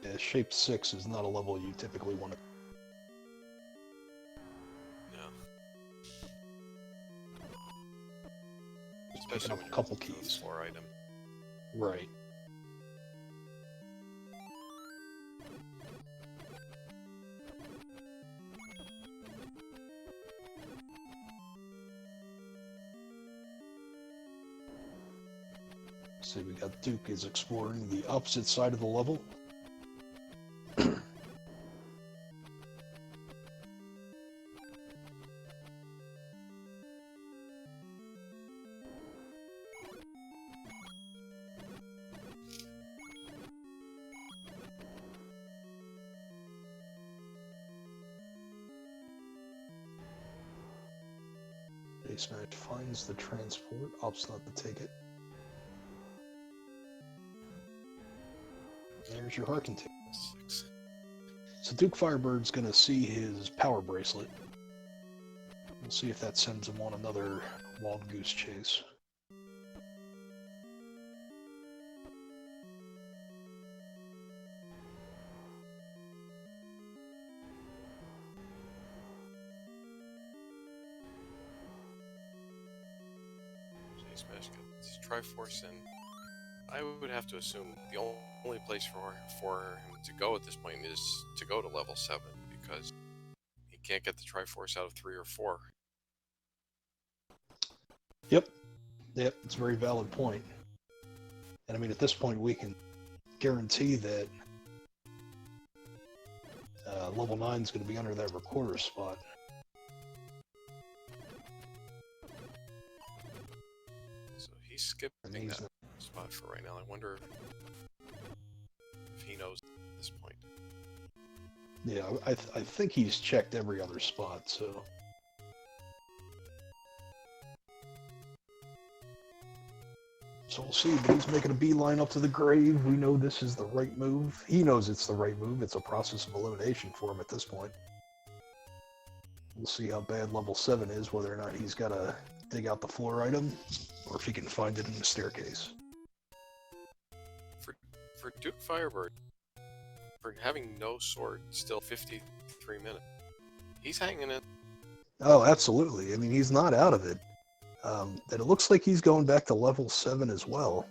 Yeah, shape 6 is not a level you typically want to. No. Just Especially picking up when a you're couple looking for keys. the floor item. Right. See, we got Duke is exploring the opposite side of the level. jsmash finds the transport, opts not to take it. There's your heart container. 6. So Dukefirebird's going to see his power bracelet. We'll see if that sends him on another wild goose chase. jsmash gets Triforce in. I would have to assume the only place for him to go at this point is to go to level 7, because he can't get the Triforce out of 3 or 4. Yep, it's a very valid point. And I mean, at this point, we can guarantee that level 9 is going to be under that recorder spot. So he's skipping that spot for right now. I wonder if he knows at this point. Yeah, I think he's checked every other spot, so... So we'll see, but he's making a beeline up to the grave. We know this is the right move. He knows it's the right move. It's a process of elimination for him at this point. We'll see how bad level 7 is, whether or not he's got to dig out the floor item, or if he can find it in the staircase. For Dukefirebird, for having no sword, still 53 minutes. He's hanging it. Oh, absolutely. I mean, he's not out of it. And it looks like he's going back to level 7 as well.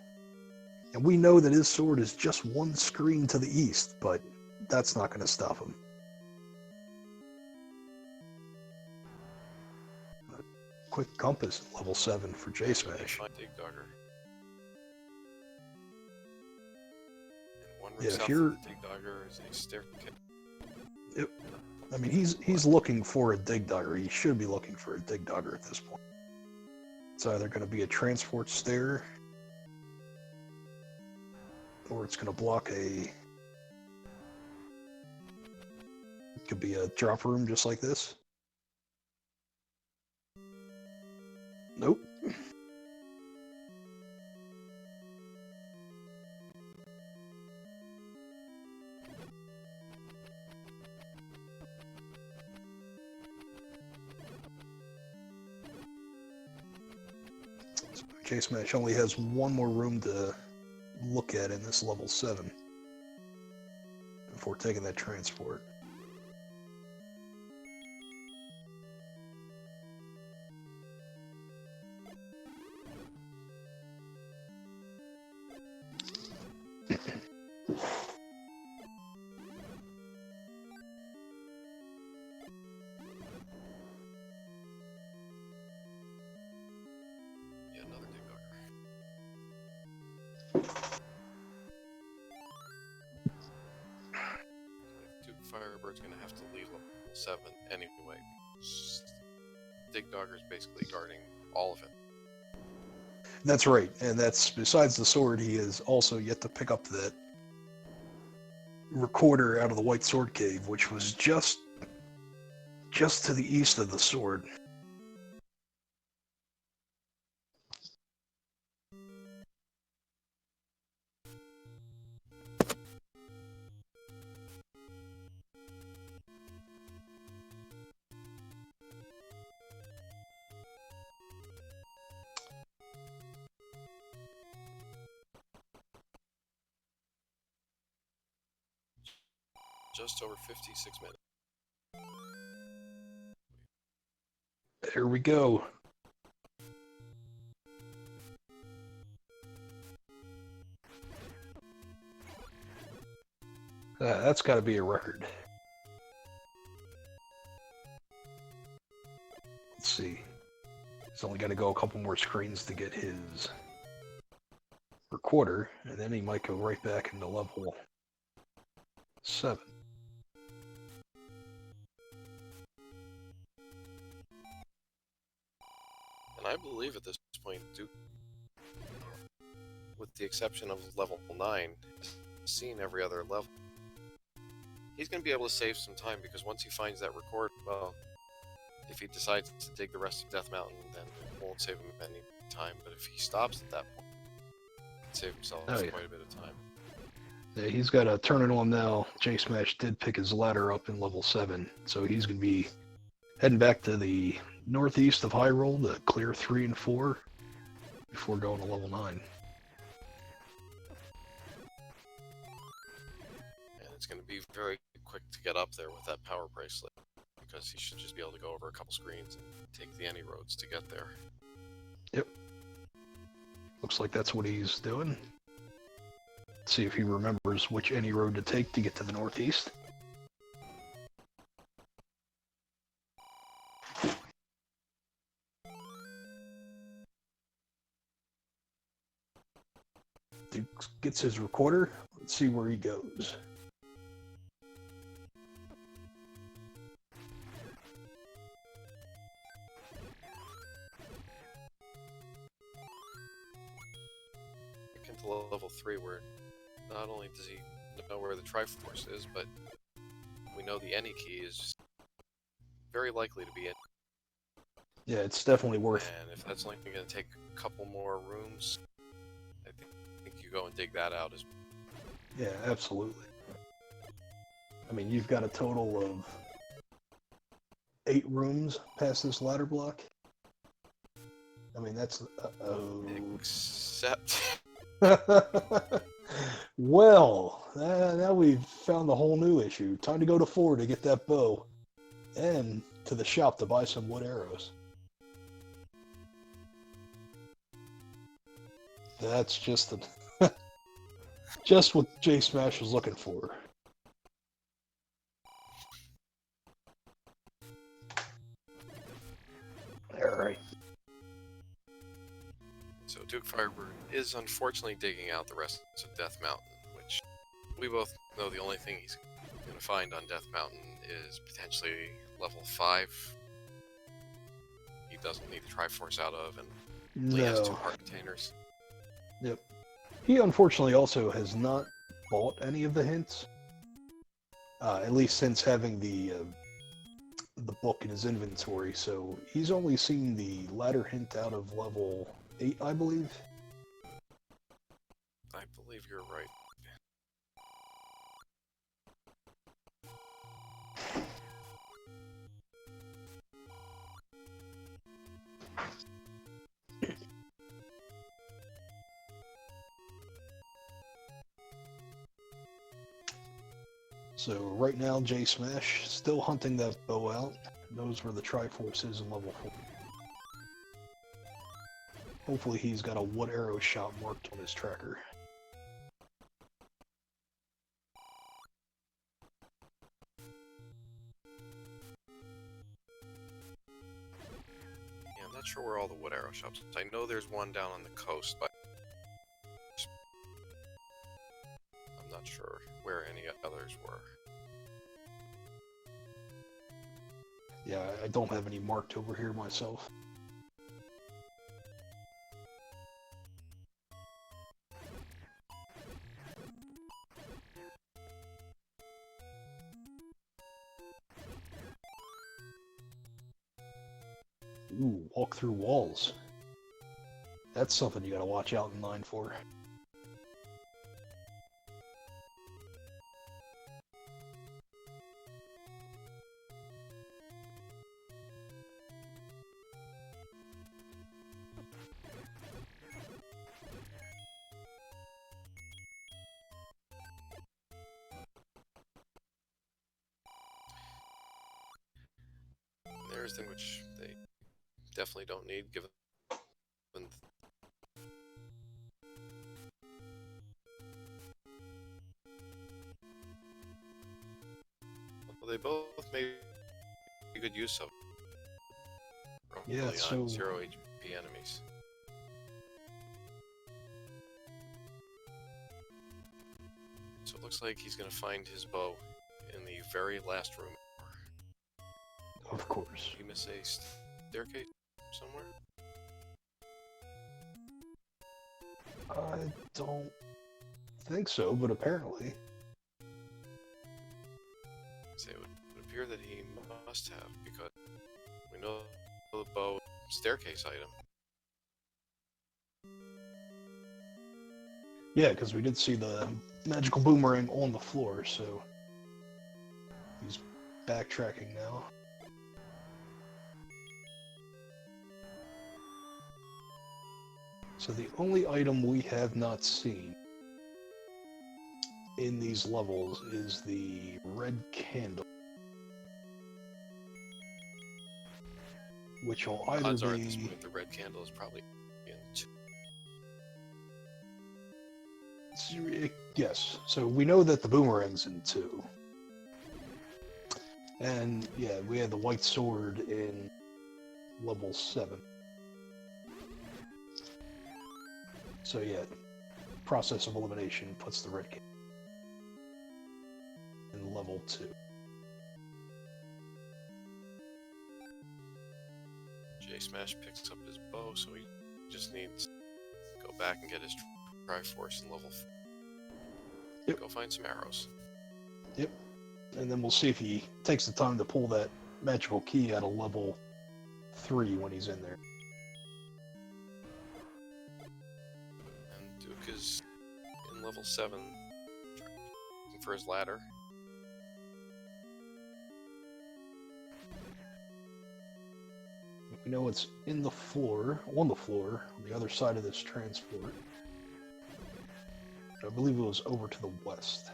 And we know that his sword is just one screen to the east, but that's not going to stop him. quick compass at level 7 for jsmash. Dig Dogger. And one room Yeah, if south you're... of the Dig Dogger is a staircase. Yep. I mean, he's looking for a dig dogger. He should be looking for a dig dogger at this point. It's either going to be a transport stair, or it's going to block a... It could be a drop room just like this. Nope. jsmash only has one more room to look at in this level 7 before taking that transport. Dukefirebird's going to have to leave level 7 anyway. Dig Dogger's basically guarding all of it. That's right, and that's besides the sword, he is also yet to pick up that recorder out of the White Sword Cave, which was just to the east of the sword. Just over 56 minutes. There we go. That's got to be a record. Let's see. He's only got to go a couple more screens to get his recorder, and then he might go right back into level 7. And I believe at this point, Duke, with the exception of level 9, has seen every other level. He's going to be able to save some time, because once he finds that record, well, if he decides to dig the rest of Death Mountain, then it won't save him any time. But if he stops at that point, he'll save himself quite a bit of time. Yeah, he's got to turn it on now. jsmash did pick his ladder up in level 7, so he's going to be heading back to the northeast of Hyrule to clear 3 and 4 before going to level 9. And it's going to be very quick to get up there with that power bracelet, because he should just be able to go over a couple screens and take the any roads to get there. Yep. Looks like that's what he's doing. Let's see if he remembers which any road to take to get to the northeast. Duke gets his recorder. Let's see where he goes. Into level 3, where not only does he know where the Triforce is, but we know the any key is very likely to be in. Yeah, it's definitely worth it. And if that's only going to take a couple more rooms, I think you go and dig that out as well. Yeah, absolutely. I mean, you've got a total of 8 rooms past this ladder block. I mean, that's... Except... Well, now we've found the whole new issue. Time to go to 4 to get that bow. And to the shop to buy some wood arrows. That's just the... just what jsmash was looking for. Alright. So Dukefirebird is unfortunately digging out the rest of Death Mountain, which we both know the only thing he's going to find on Death Mountain is potentially level 5. He doesn't need the Triforce out of, and only has 2 No. heart containers. Yep. He unfortunately also has not bought any of the hints. At least since having the book in his inventory, so he's only seen the ladder hint out of level 8, I believe. I believe you're right. So right now, jsmash still hunting that bow out. Knows where the Triforce is in level 4. Hopefully he's got a wood arrow shot marked on his tracker. Yeah, I'm not sure where all the wood arrow shops. I know there's one down on the coast, but I'm not sure where any others were. Yeah, I don't have any marked over here myself. Ooh, walk through walls. That's something you gotta watch out in 9 for. There's things which they definitely don't need, given well, they both made good use of Yeah, on so 0 HP enemies. So it looks like he's going to find his bow in the very last room. of course. Did you miss a staircase somewhere? I don't think so, but apparently. So it would appear that he must have, because we know the bow staircase item. Yeah, because we did see the magical boomerang on the floor, so he's backtracking now. So the only item we have not seen in these levels is the red candle, which will either Odds are at this be... point the red candle is probably in 2. Yes, so we know that the boomerang's in 2. And yeah, we had the white sword in level 7. So yeah, process of elimination puts the red candle in level 2. jsmash picks up his bow, so he just needs to go back and get his Triforce in level 4. Yep. Go find some arrows. Yep. And then we'll see if he takes the time to pull that magical key out of level 3 when he's in there. And Duke is in level 7, looking for his ladder. We know it's in the floor, on the other side of this transport. I believe it was over to the west.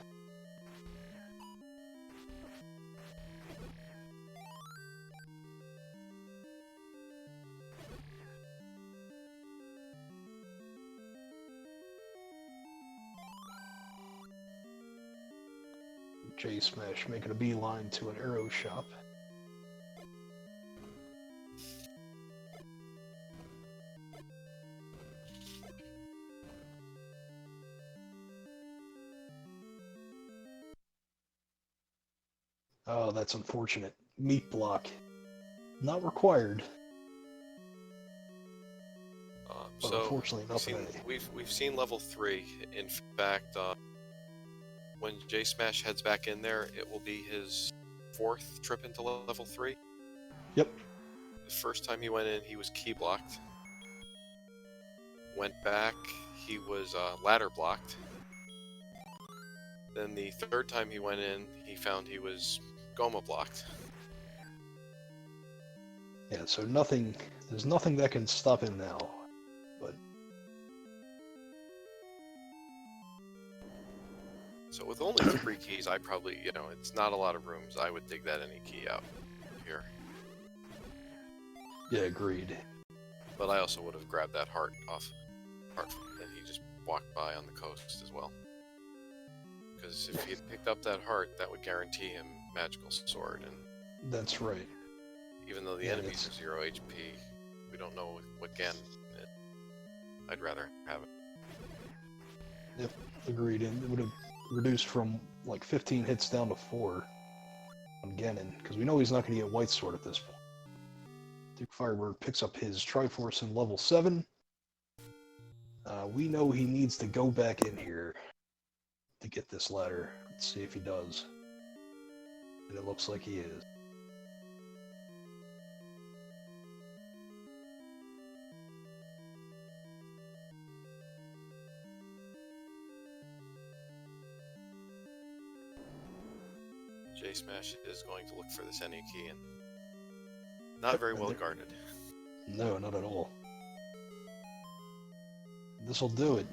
jsmash making a beeline to an arrow shop. Oh, that's unfortunate. Meat block. Not required, but So unfortunately nothing. we've seen level 3. In fact, when jsmash heads back in there, it will be his 4th trip into level 3. Yep. The first time he went in, he was key blocked. Went back, he was ladder blocked. Then the 3rd time he went in, he found he was Goma blocked. Yeah, so there's nothing that can stop him now. But So with only 3 keys, I probably, it's not a lot of rooms. I would dig that any key out here. yeah, agreed. But I also would have grabbed that heart off. Heart that he just walked by on the coast as well. Because if he had picked up that heart, that would guarantee him magical sword. And That's right. even though the Yeah, enemies are 0 HP, we don't know what Ganon is. I'd rather have it. Yep, agreed. And it would have reduced from like 15 hits down to 4 on Ganon, because we know he's not going to get White Sword at this point. Dukefirebird picks up his Triforce in level 7. We know he needs to go back in here to get this ladder. Let's see if he does. And it looks like he is. jsmash is going to look for this NE key and not very well guarded. No, not at all. This'll do it.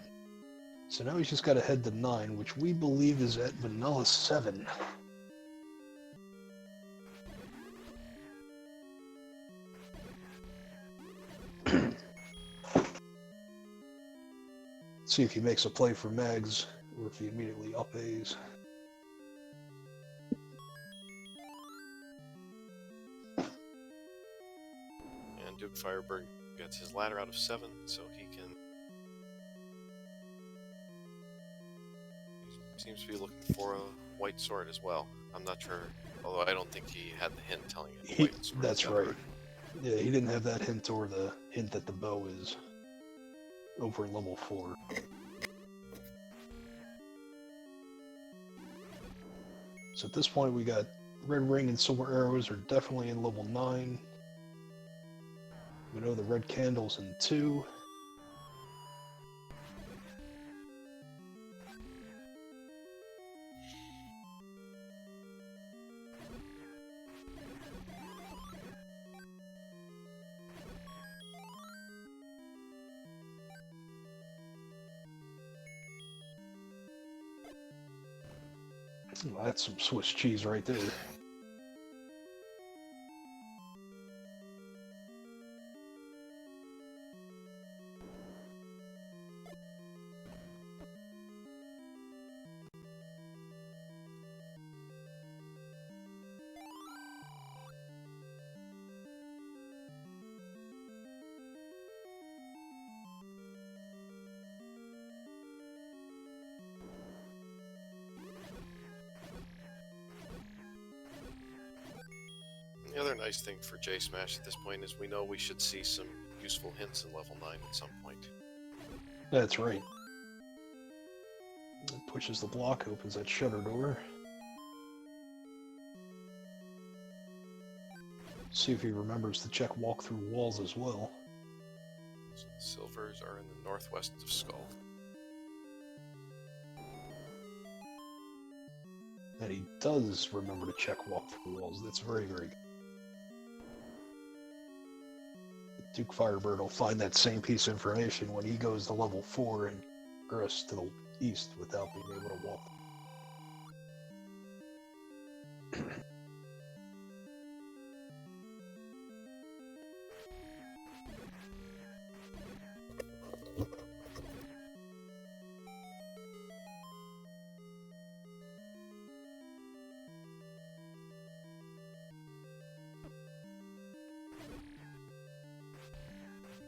So now he's just got to head to 9, which we believe is at Vanilla 7. See if he makes a play for Mags, or if he immediately up-A's. And Dukefirebird gets his ladder out of 7, so he can... He seems to be looking for a white sword as well. I'm not sure, although I don't think he had the hint telling him white sword. That's right. Yeah, he didn't have that hint or the hint that the bow is over in level 4. So at this point we got red ring and silver arrows are definitely in level 9. We know the red candle's in 2. Well, that's some Swiss cheese right there. The other nice thing for jsmash at this point is we know we should see some useful hints in level 9 at some point. That's right. It pushes the block, opens that shutter door. See if he remembers to check walk-through walls as well. So the silvers are in the northwest of Skull. And he does remember to check walk-through walls. That's very, very good. Dukefirebird will find that same piece of information when he goes to level 4 and progress to the east without being able to walk.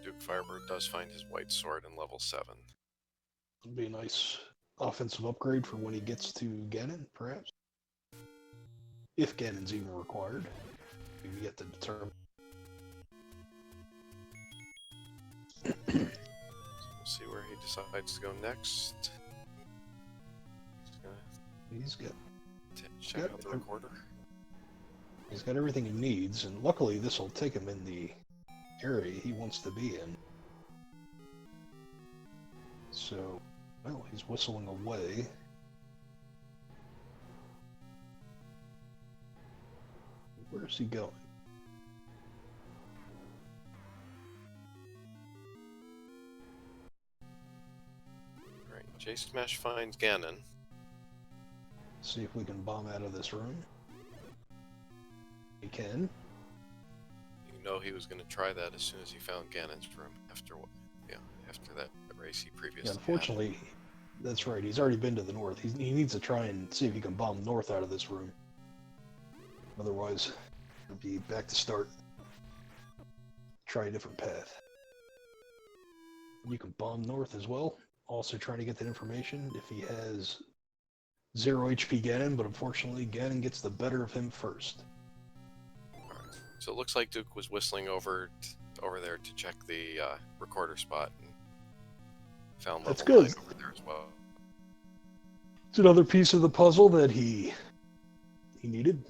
Dukefirebird does find his white sword in level 7. It'll be a nice offensive upgrade for when he gets to Ganon, perhaps. if Ganon's even required. We've yet to determine. We'll see where he decides to go next. He's got check out the recorder. He's got everything he needs, and luckily this will take him in the area he wants to be in. So, well, he's whistling away. Where's he going? Alright, jsmash finds Ganon. See if we can bomb out of this room. We can. You know he was going to try that as soon as he found Ganon's room after that race he previously unfortunately, that's right. He's already been to the north. He needs to try and see if he can bomb north out of this room. Otherwise, he'll be back to start. Try a different path. You can bomb north as well. Also trying to get that information if he has 0 HP Ganon, but unfortunately Ganon gets the better of him first. Alright, so it looks like Duke was whistling over there to check the recorder spot and found That's level 9 good. over there as well. It's another piece of the puzzle that he needed.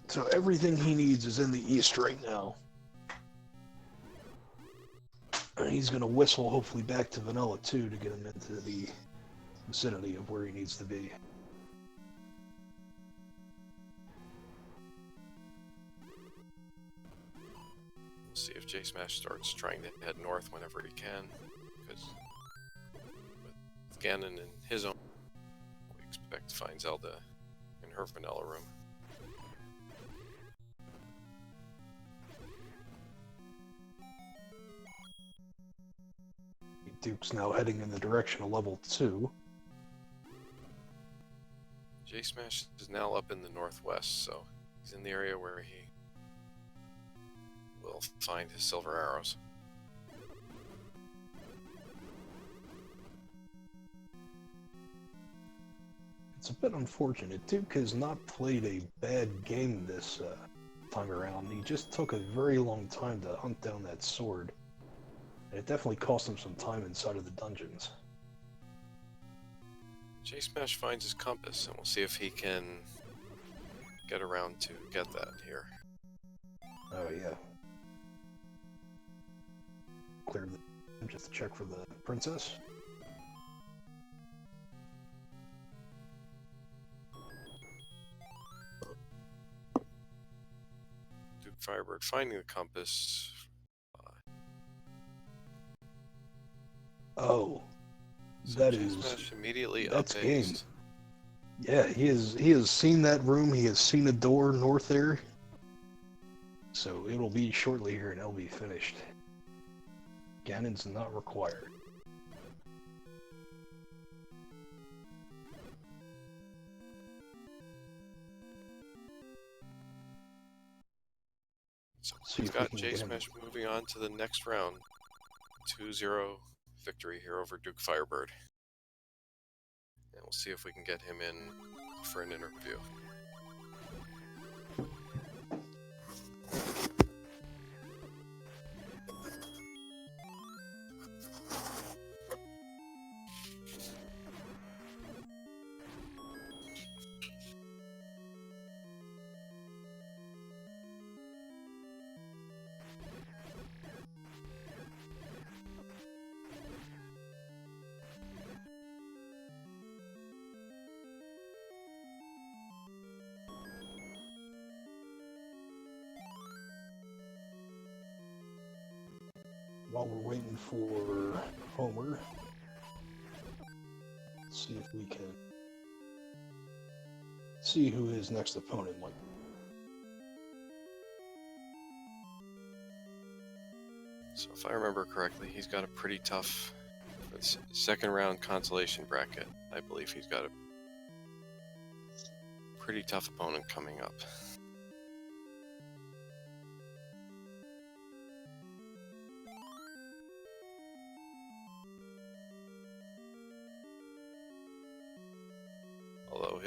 So everything he needs is in the east right now. And he's going to whistle hopefully back to Vanilla too to get him into the vicinity of where he needs to be. We'll see if jsmash starts trying to head north whenever he can, because with Ganon in his own, we expect to find Zelda in her vanilla room. Duke's now heading in the direction of level 2. jsmash is now up in the northwest, so he's in the area where he will find his silver arrows. It's a bit unfortunate. Duke has not played a bad game this time around. He just took a very long time to hunt down that sword. And it definitely cost him some time inside of the dungeons. jsmash finds his compass, and we'll see if he can get around to get that here. Oh yeah. Clear the just to check for the princess. Dukefirebird finding the compass. Oh, So that jsmash is immediately that's updates. game. Yeah, he has seen that room. He has seen a door north there. So it will be shortly here, and it'll be finished. Ganon's not required. So See we've if we got can get him. jsmash moving on to the next round. 2-0 victory here over Dukefirebird. And we'll see if we can get him in for an interview. While we're waiting for Homer, let's see if we can see who his next opponent might be. So if I remember correctly, he's got a pretty tough second round consolation bracket. I believe he's got a pretty tough opponent coming up.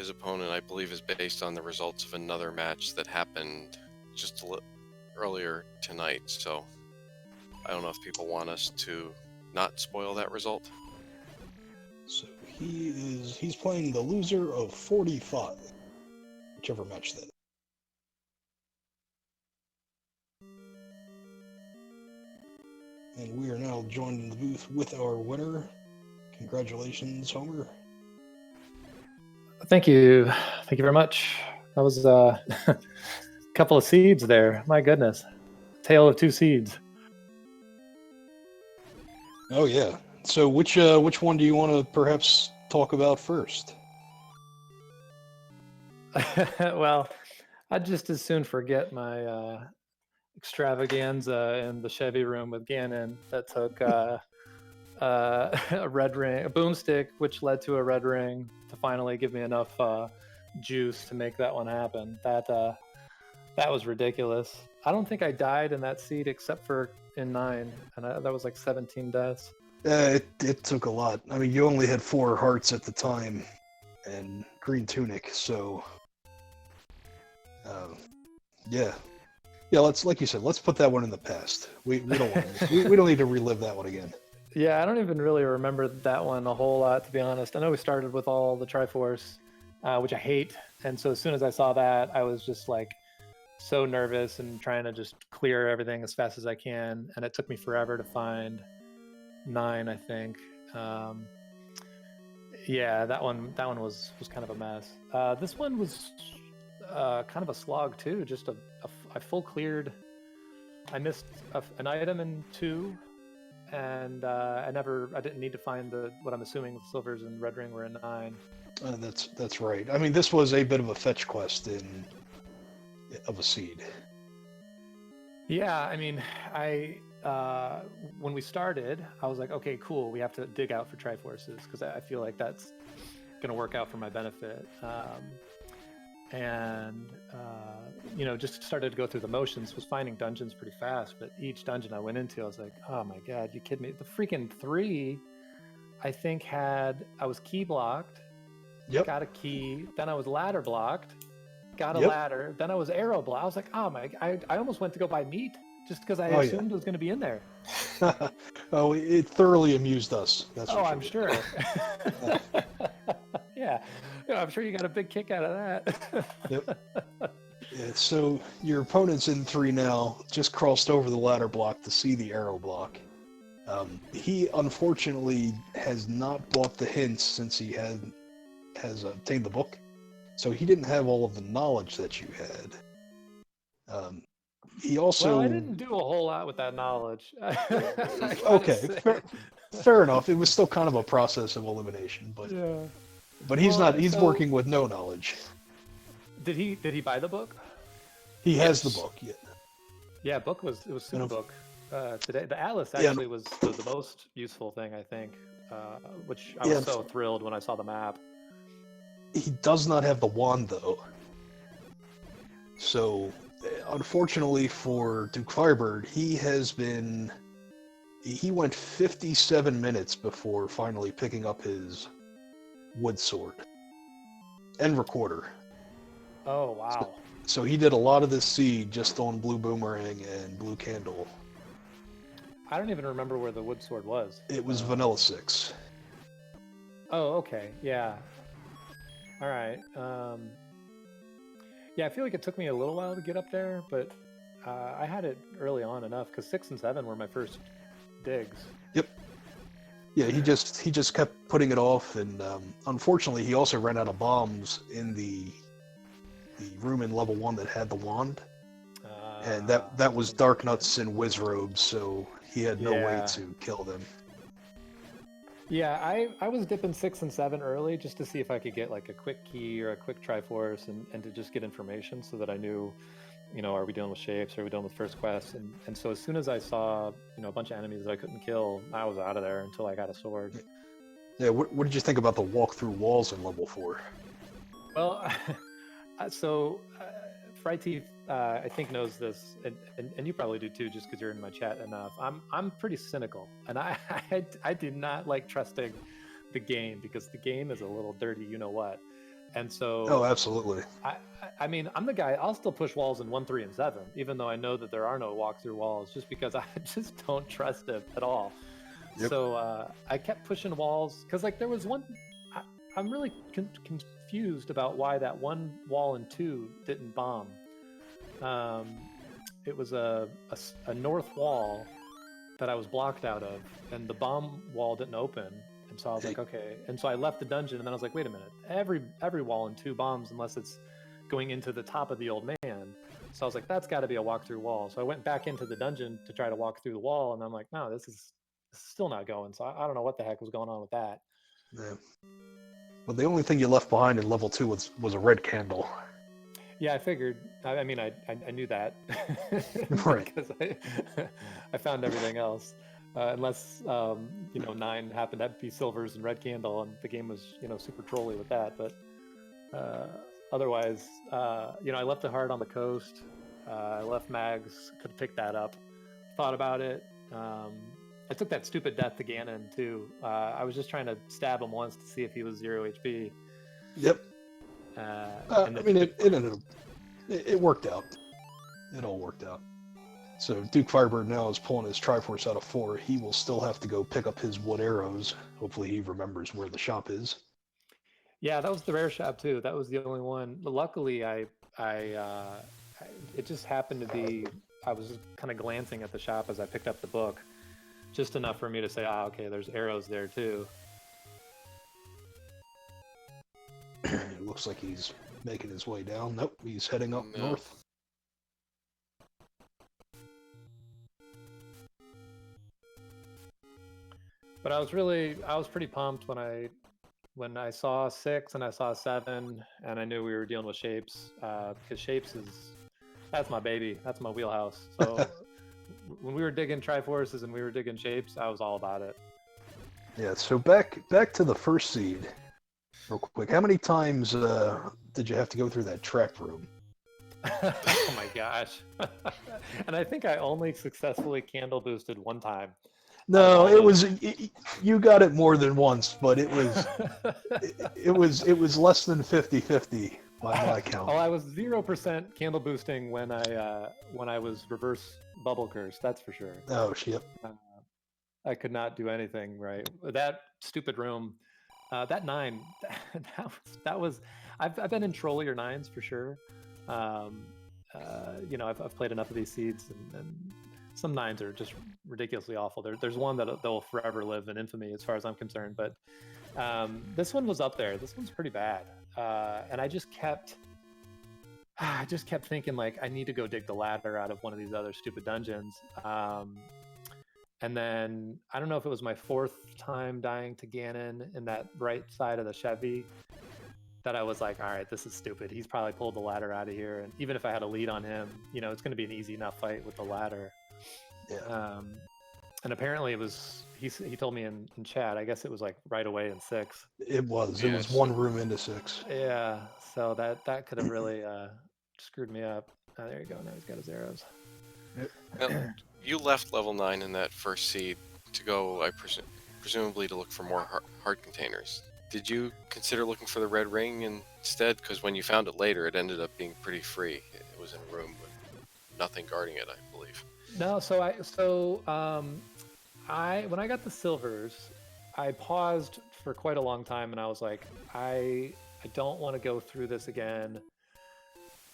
his opponent, I believe, is based on the results of another match that happened just earlier tonight. So I don't know if people want us to not spoil that result. So he's playing the loser of 45, whichever match that is. And we are now joined in the booth with our winner. Congratulations, Homer. Thank you. Thank you very much. That was a couple of seeds there. My goodness. Tale of two seeds. Oh, yeah. So which one do you want to perhaps talk about first? Well, I'd just as soon forget my extravaganza in the Chevy room with Ganon that took a red ring, a boomstick, which led to a red ring to finally give me enough juice to make that one happen. That was ridiculous. I don't think I died in that seed except for in 9, and that was like 17 deaths. It took a lot. I mean, you only had 4 hearts at the time, and green tunic, so yeah. Let's, like you said, let's put that one in the past. We don't want we don't need to relive that one again. Yeah, I don't even really remember that one a whole lot, to be honest. I know we started with all the Triforce, which I hate, and so as soon as I saw that, I was just like so nervous and trying to just clear everything as fast as I can, and it took me forever to find 9, I think. Yeah, that one was kind of a mess. This one was kind of a slog too. Just I full cleared. I missed an item in 2, and I didn't need to find what I'm assuming the silvers and red ring were in 9. That's right. I mean, this was a bit of a fetch quest of a seed. Yeah, I mean, when we started, I was like, okay, cool. We have to dig out for Triforces because I feel like that's going to work out for my benefit. Just started to go through the motions, was finding dungeons pretty fast, but each dungeon I went into, I was like, oh my god, you kidding me? The freaking 3, I think I was key blocked, got a key, then I was ladder blocked, got a ladder, then I was arrow blocked. I was like, oh my, I almost went to go buy meat just because I assumed it was going to be in there. Oh, it thoroughly amused us. That's for sure. I'm sure. Yeah, I'm sure you got a big kick out of that. Yep. Yeah, so your opponent's in 3 now, just crossed over the ladder block to see the arrow block. He unfortunately has not bought the hints since he has obtained the book, so he didn't have all of the knowledge that you had. He also... Well, I didn't do a whole lot with that knowledge. Okay, fair enough. It was still kind of a process of elimination, but yeah. But he's working with no knowledge. Did he buy the book? He has the book, yeah. Yeah, it was super book. Today the Atlas actually was the most useful thing, I think, which I was so thrilled when I saw the map. He does not have the wand though. So unfortunately for Dukefirebird, he went 57 minutes before finally picking up his wood sword and recorder. Oh wow. So he did a lot of this seed just on blue boomerang and blue candle. I don't even remember where the wood sword was. It was vanilla 6. Oh, okay. Yeah. All right. Yeah, I feel like it took me a little while to get up there, but I had it early on enough because 6 and 7 were my first digs. Yep. Yeah, he just kept putting it off, and unfortunately, he also ran out of bombs in the room in level 1 that had the wand, and that was Dark Nuts and Whiz Robes, so he had no way to kill them. Yeah, I was dipping 6 and 7 early just to see if I could get like a quick key or a quick Triforce and to just get information so that I knew, are we dealing with shapes? Are we dealing with first quests? And so as soon as I saw, a bunch of enemies that I couldn't kill, I was out of there until I got a sword. Yeah, what did you think about the walk through walls in level 4? Well, so Fright Teeth, I think knows this, and you probably do too, just because you're in my chat enough. I'm pretty cynical, and I did not like trusting the game because the game is a little dirty, you know what. And so, Oh, absolutely. I mean, I'm the guy. I'll still push walls in 1, 3, and 7, even though I know that there are no walkthrough walls, just because I just don't trust it at all. Yep. So I kept pushing walls because, like, there was one. I'm really confused about why that one wall in 2 didn't bomb. It was a north wall that I was blocked out of, and the bomb wall didn't open. And so I was like, okay. And so I left the dungeon, and then I was like, wait a minute. Every wall in 2 bombs unless it's going into the top of the old man. So I was like, that's got to be a walk-through wall. So I went back into the dungeon to try to walk through the wall, and I'm like, no, this is still not going. So I don't know what the heck was going on with that. Yeah. Well, the only thing you left behind in level 2 was a red candle. Yeah, I figured. I mean, I knew that. Right. Because I found everything else. Unless 9 happened to be silvers and red candle, and the game was super trolly with that. But otherwise, I left the heart on the coast. I left mags. Could have picked that up. Thought about it. I took that stupid death to Ganon too. I was just trying to stab him once to see if he was 0 HP. Yep. I mean, it ended up. It worked out. It all worked out. So Dukefirebird now is pulling his Triforce out of 4. He will still have to go pick up his wood arrows. Hopefully he remembers where the shop is. Yeah, that was the rare shop too. That was the only one. Luckily, it just happened to be. I was just kind of glancing at the shop as I picked up the book, just enough for me to say, okay, there's arrows there too. It looks like he's making his way down. Nope, he's heading up north. But I was pretty pumped when I saw 6 and I saw 7, and I knew we were dealing with shapes, because shapes that's my baby, that's my wheelhouse. So when we were digging Triforces and we were digging shapes, I was all about it. Yeah. So back to the first seed, real quick. How many times did you have to go through that trap room? Oh my gosh! And I think I only successfully candle boosted one time. No, you got it more than once, but it was less than 50-50 by my count. Well, I was 0% candle boosting when I was reverse bubble curse. That's for sure. Oh shit! I could not do anything right. That stupid room, that 9, that was. I've been in trollier 9s for sure. I've played enough of these seeds, and some 9s are just ridiculously awful. There's one that will forever live in infamy as far as I'm concerned, but this one was up there. This one's pretty bad, and I just kept thinking, like, I need to go dig the ladder out of one of these other stupid dungeons. And then I don't know if it was my 4th time dying to Ganon in that right side of the Chevy, that I was like, all right, this is stupid. He's probably pulled the ladder out of here, and even if I had a lead on him, it's going to be an easy enough fight with the ladder. Yeah. And apparently it was. He told me in chat. I guess it was like right away in 6. It was. It was one room into 6. Yeah. So that could have really screwed me up. Oh, there you go. Now he's got his arrows. Now, you left level 9 in that first seed to go, presumably to look for more heart containers. Did you consider looking for the red ring instead? Because when you found it later, it ended up being pretty free. It was in a room with nothing guarding it, I believe. No, when I got the silvers, I paused for quite a long time, and I was like, I don't want to go through this again.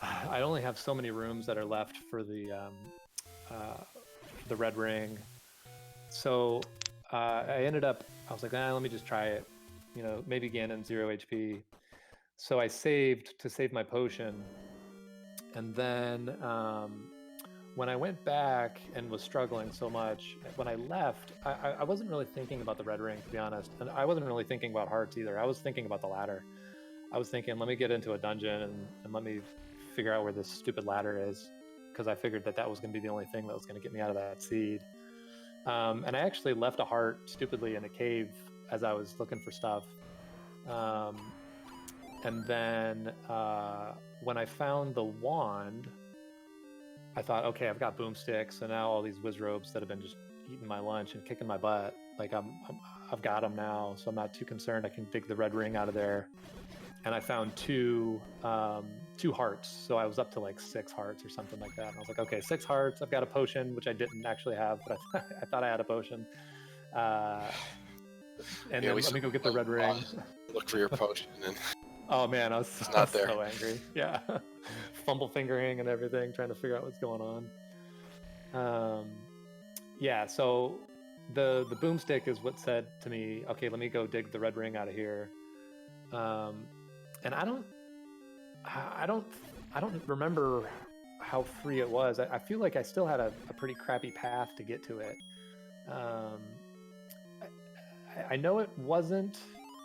I only have so many rooms that are left for the red ring. So I was like, let me just try it. Maybe Ganon 0 HP. So I saved to save my potion, and then when I went back and was struggling so much, when I left, I wasn't really thinking about the red ring, to be honest, and I wasn't really thinking about hearts either. I was thinking about the ladder. I was thinking, let me get into a dungeon and let me figure out where this stupid ladder is, because I figured that was going to be the only thing that was going to get me out of that seed. And I actually left a heart stupidly in a cave as I was looking for stuff. And then when I found the wand, I thought, okay, I've got boomsticks, and now all these wizrobes that have been just eating my lunch and kicking my butt, like I've got them now, so I'm not too concerned. I can dig the red ring out of there. and I found two hearts. So I was up to like 6 hearts or something like that. And I was like, okay, 6 hearts. I've got a potion, which I didn't actually have, but I thought I had a potion. And then let me go get the red ring. Look for your potion. And oh man, I was not there. so angry. Yeah, fumble fingering and everything, trying to figure out what's going on. Yeah, so the boomstick is what said to me, okay, let me go dig the red ring out of here. And I don't remember how free it was. I feel like I still had a pretty crappy path to get to it. I know it wasn't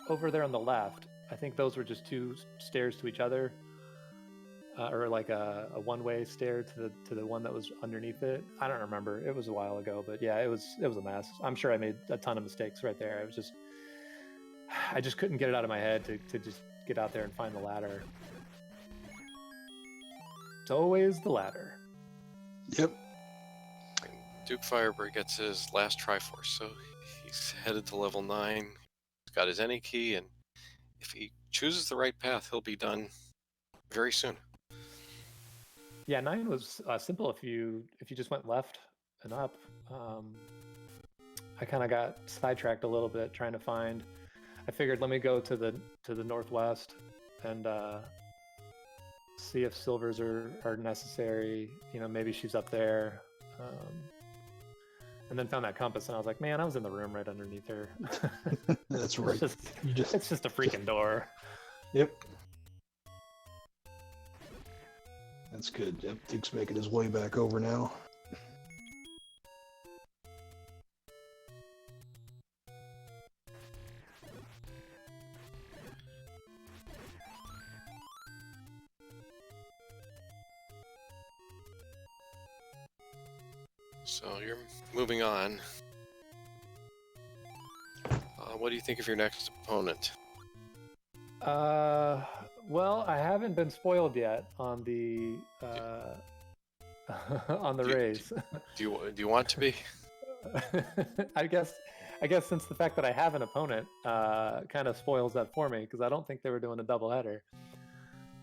over there on the left. I think those were just 2 stairs to each other, or like a one-way stair to the one that was underneath it. I don't remember. It was a while ago, but yeah, it was a mess. I'm sure I made a ton of mistakes right there. I just couldn't get it out of my head to just get out there and find the ladder. It's always the ladder. Yep. Dukefirebird gets his last Triforce, so he's headed to level 9. He's got his any key, and if he chooses the right path, he'll be done very soon. Yeah, 9 was simple if you just went left and up. I kind of got sidetracked a little bit trying to find. I figured let me go to the northwest and see if silvers are necessary. You know, maybe she's up there. And then found that compass, and I was like, man, I was in the room right underneath her. That's right. It's just a freaking door. Yep. That's good. Yep, Duke's making his way back over now. So you're moving on. What do you think of your next opponent? Well, I haven't been spoiled yet on the on the race. Do you want to be? I guess since the fact that I have an opponent kind of spoils that for me, because I don't think they were doing a doubleheader.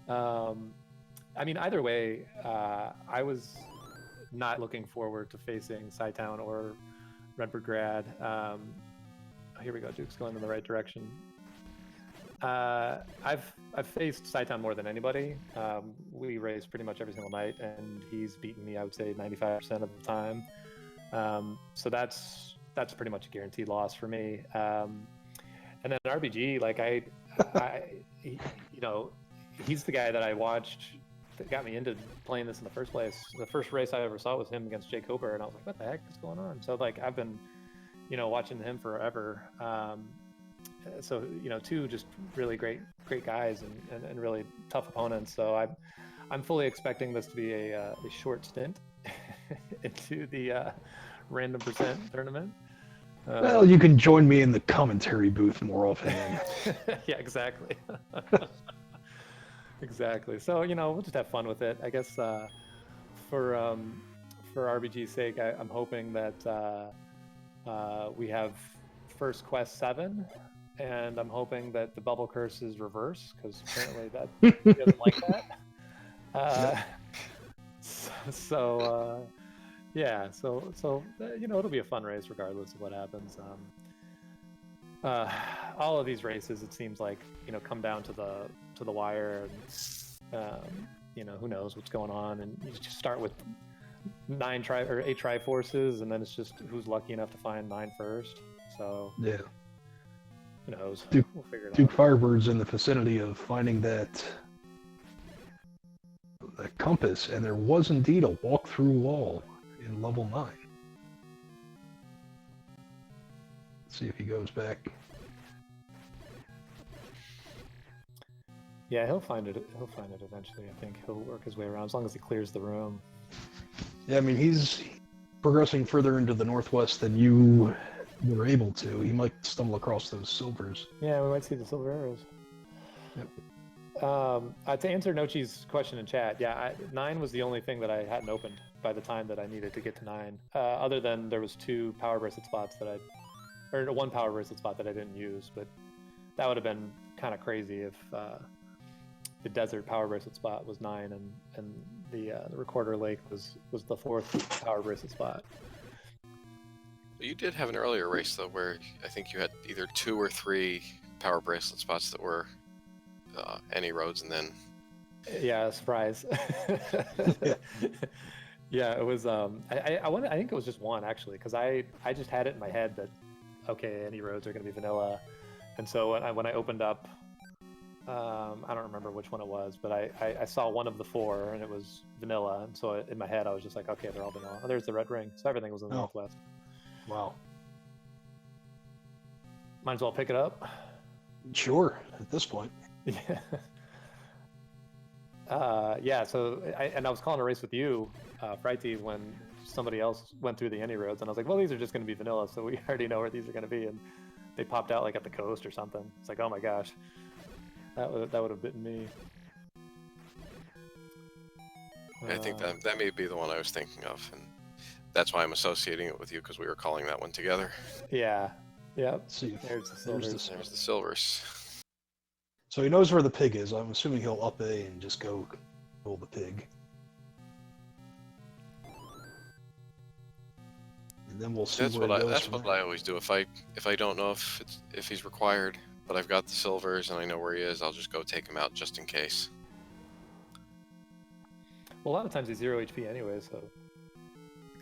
I mean, either way, I was not looking forward to facing Scytown or Redbird Grad. Here we go. Duke's going in the right direction. I've faced Scytown more than anybody. We race pretty much every single night, and he's beaten me, I would say, 95% of the time. So that's pretty much a guaranteed loss for me. And then RBG, like you know, he's the guy that I watched that got me into playing this in the first place. The first race I ever saw was him against Jay Cooper, and I was like, what the heck is going on? So like I've been, you know, watching him forever. So, you know, 2 just really great guys and really tough opponents. So I'm fully expecting this to be a short stint into the random percent tournament. Well, you can join me in the commentary booth more often. Yeah, exactly. Exactly. So, you know, we'll just have fun with it. I guess for RBG's sake, I'm hoping that we have first quest 7, and I'm hoping that the bubble curse is reverse, because apparently that he doesn't like that. Yeah, so you know, it'll be a fun race regardless of what happens. All of these races, it seems like, you know, come down to the wire, and you know, who knows what's going on, and you just start with 8 Triforces, and then it's just who's lucky enough to find 9 first. So Yeah. Who knows? We'll figure it out. Dukefirebird's in the vicinity of finding that compass, and there was indeed a walk-through wall in level 9. Let's see if he goes back. Yeah, he'll find it. He'll find it eventually. I think he'll work his way around as long as he clears the room. Yeah, I mean, he's progressing further into the northwest than you were able to. He might stumble across those silvers. Yeah, we might see the silver arrows. Yep. To answer Nochi's question in chat, yeah, 9 was the only thing that I hadn't opened by the time that I needed to get to 9. Other than there was 2 power bracelet spots that or 1 power bracelet spot that I didn't use, but that would have been kind of crazy if the desert power bracelet spot was 9, and the recorder lake was the 4th power bracelet spot. You did have an earlier race though, where I think you had either 2 or 3 power bracelet spots that were any roads, and then Yeah, surprise. Yeah, it was. I think it was just 1 actually, because I just had it in my head that okay, any roads are going to be vanilla, and so when I opened up, I don't remember which one it was, but I saw one of the 4 and it was vanilla, and so in my head I was just like, okay, they're all vanilla. Oh, there's the red ring, so everything was in the northwest. Wow. Might as well pick it up. Sure, at this point. Yeah. Yeah. So I was calling a race with you, Frighty, when somebody else went through the any roads, and I was like, well, these are just going to be vanilla, so we already know where these are going to be, and they popped out like at the coast or something. It's like, oh my gosh, that would have bitten me. I think that may be the one I was thinking of, and that's why I'm associating it with you, because we were calling that one together. Yeah. Yep. See, There's the silvers. There's the silvers. so he knows where the pig is. I'm assuming he'll up A and just go pull the pig. And then we'll see That's where what it goes that's from what there. I always do. If I don't know if he's required, but I've got the silvers and I know where he is, I'll just go take him out just in case. Well, a lot of times he's 0 HP anyway, so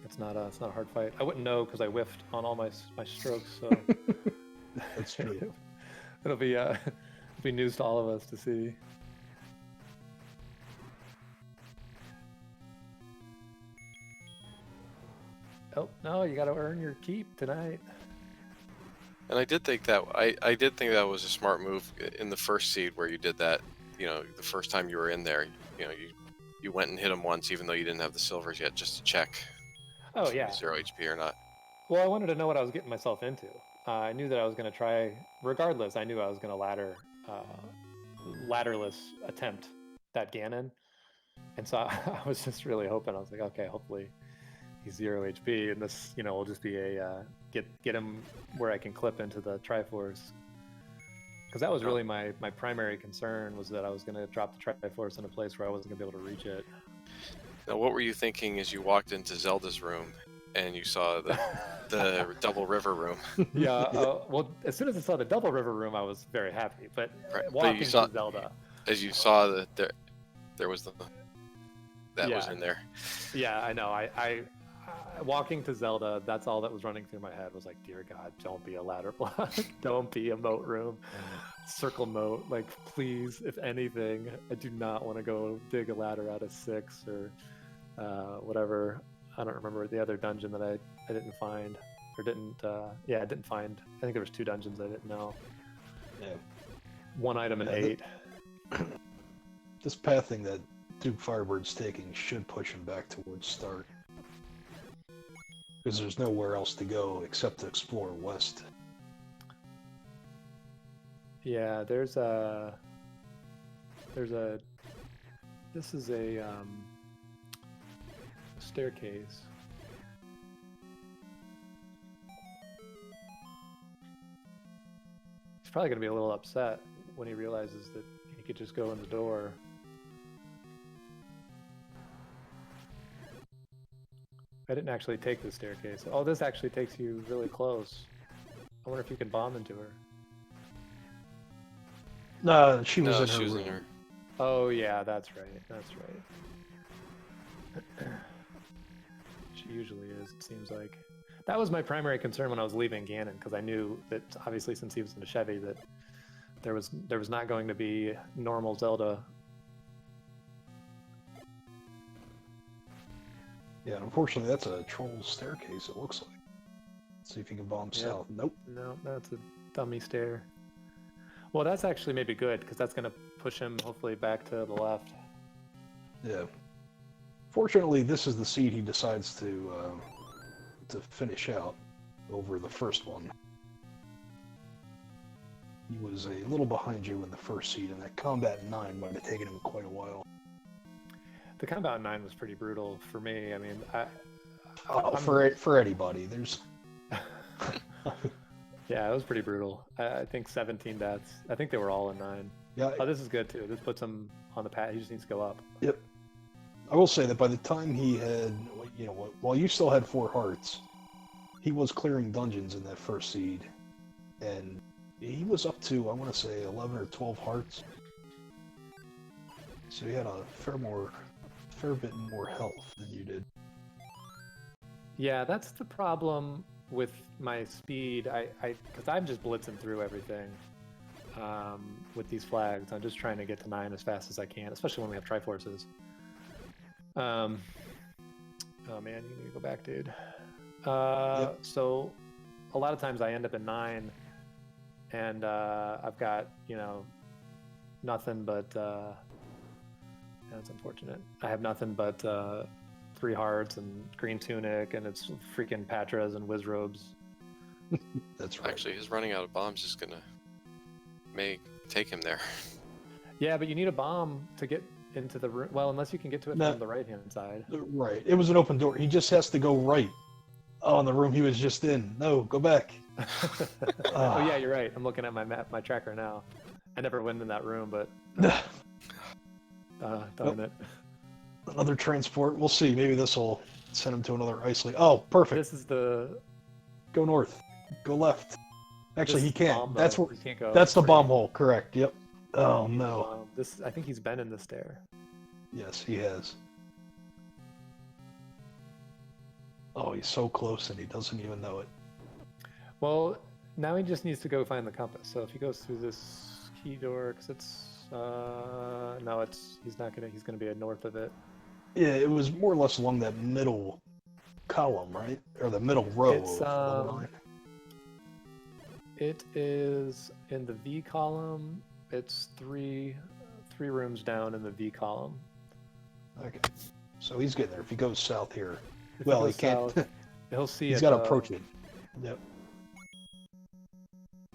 it's not a hard fight. I wouldn't know because I whiffed on all my strokes, so That's true. it'll be news to all of us to see. Oh no, you got to earn your keep tonight. And I did think that was a smart move in the first seed where you did that. You know, the first time you were in there, you went and hit him once, even though you didn't have the silvers yet, just to check. Oh if he yeah. was 0 HP or not. Well, I wanted to know what I was getting myself into. I knew that I was going to try, regardless. I knew I was going to ladderless attempt that Ganon, and so I was just really hoping. I was like, okay, hopefully he's 0 HP, and this, will just be a get him where I can clip into the Triforce. Because that was really my primary concern, was that I was going to drop the Triforce in a place where I wasn't going to be able to reach it. Now, what were you thinking as you walked into Zelda's room and you saw the Double River room? Yeah, well, as soon as I saw the Double River room, I was very happy. But Right, walking but to Zelda, as you saw that there was that was Yeah. in there. yeah, I know. I walking to Zelda, that's all that was running through my head, was like, dear God, don't be a ladder block, don't be a moat room, circle moat. Like, please, if anything, I do not want to go dig a ladder out of 6 or whatever. I don't remember the other dungeon that I didn't find, or didn't. I didn't find. I think there was 2 dungeons I didn't know. Yeah. 1 item in 8. This pathing that Dukefirebird's taking should push him back towards start. Because there's nowhere else to go except to explore west. Yeah, this is a staircase. He's probably going to be a little upset when he realizes that he could just go in the door. I didn't actually take the staircase. Oh, this actually takes you really close. I wonder if you can bomb into her. No, she was No, in her she was room. in her. Oh yeah, that's right. That's right. She usually is, it seems like. That was my primary concern when I was leaving Ganon, because I knew that obviously since he was in a Chevy that there was not going to be normal Zelda. Yeah, unfortunately that's a troll staircase, it looks like. Let's see if you can bomb south. Nope. No, that's a dummy stair. Well, that's actually maybe good, because that's going to push him hopefully back to the left. Yeah. Fortunately, this is the seed he decides to finish out over the first one. He was a little behind you in the first seed, and that Combat 9 might have taken him quite a while. The Combat 9 was pretty brutal for me. I mean, For anybody, there's... yeah, it was pretty brutal. I think 17 deaths. I think they were all in 9. Yeah, Oh, this is good too. This puts him on the path. He just needs to go up. yep. I will say that by the time he had, you know, while you still had 4 hearts, he was clearing dungeons in that first seed, and he was up to, I want to say, 11 or 12 hearts. So he had a fair bit more health than you did. Yeah, that's the problem with my speed. Because I'm just blitzing through everything with these flags. I'm just trying to get to 9 as fast as I can, especially when we have Triforces. Oh man, you need to go back, dude. Yep. So a lot of times I end up in 9, and I've got, you know, nothing but. That's unfortunate. I have nothing but 3 hearts and green tunic, and it's freaking Patras and Wizrobes. That's right. Actually, his running out of bombs is gonna take him there. Yeah, but you need a bomb to get into the room. Well, unless you can get to it No. from the right-hand side. Right. It was an open door. He just has to go right. Oh, in the room he was just in. No, go back. Oh yeah, you're right. I'm looking at my map, my tracker now. I never went in that room, but darn it. Another transport. We'll see. Maybe this will send him to another isolate. Oh, perfect. This is the. Go north. Go left. Actually, he can't. Bomb, That's though. where. He can't go. That's the straight. bomb hole. Correct. Yep. Oh no. This. I think he's been in the stair. Yes, he has. Oh, he's so close and he doesn't even know it. Well, now he just needs to go find the compass. So if he goes through this key door, because it's no, he's not gonna. He's gonna be north of it. Yeah, it was more or less along that middle column, right? Or the middle row. It's of level 9. It is in the V column. It's three rooms down in the V column. Okay. So he's getting there. If he goes south here, If well, he goes can't. south, he'll see. He's it, got to approach it. Yep.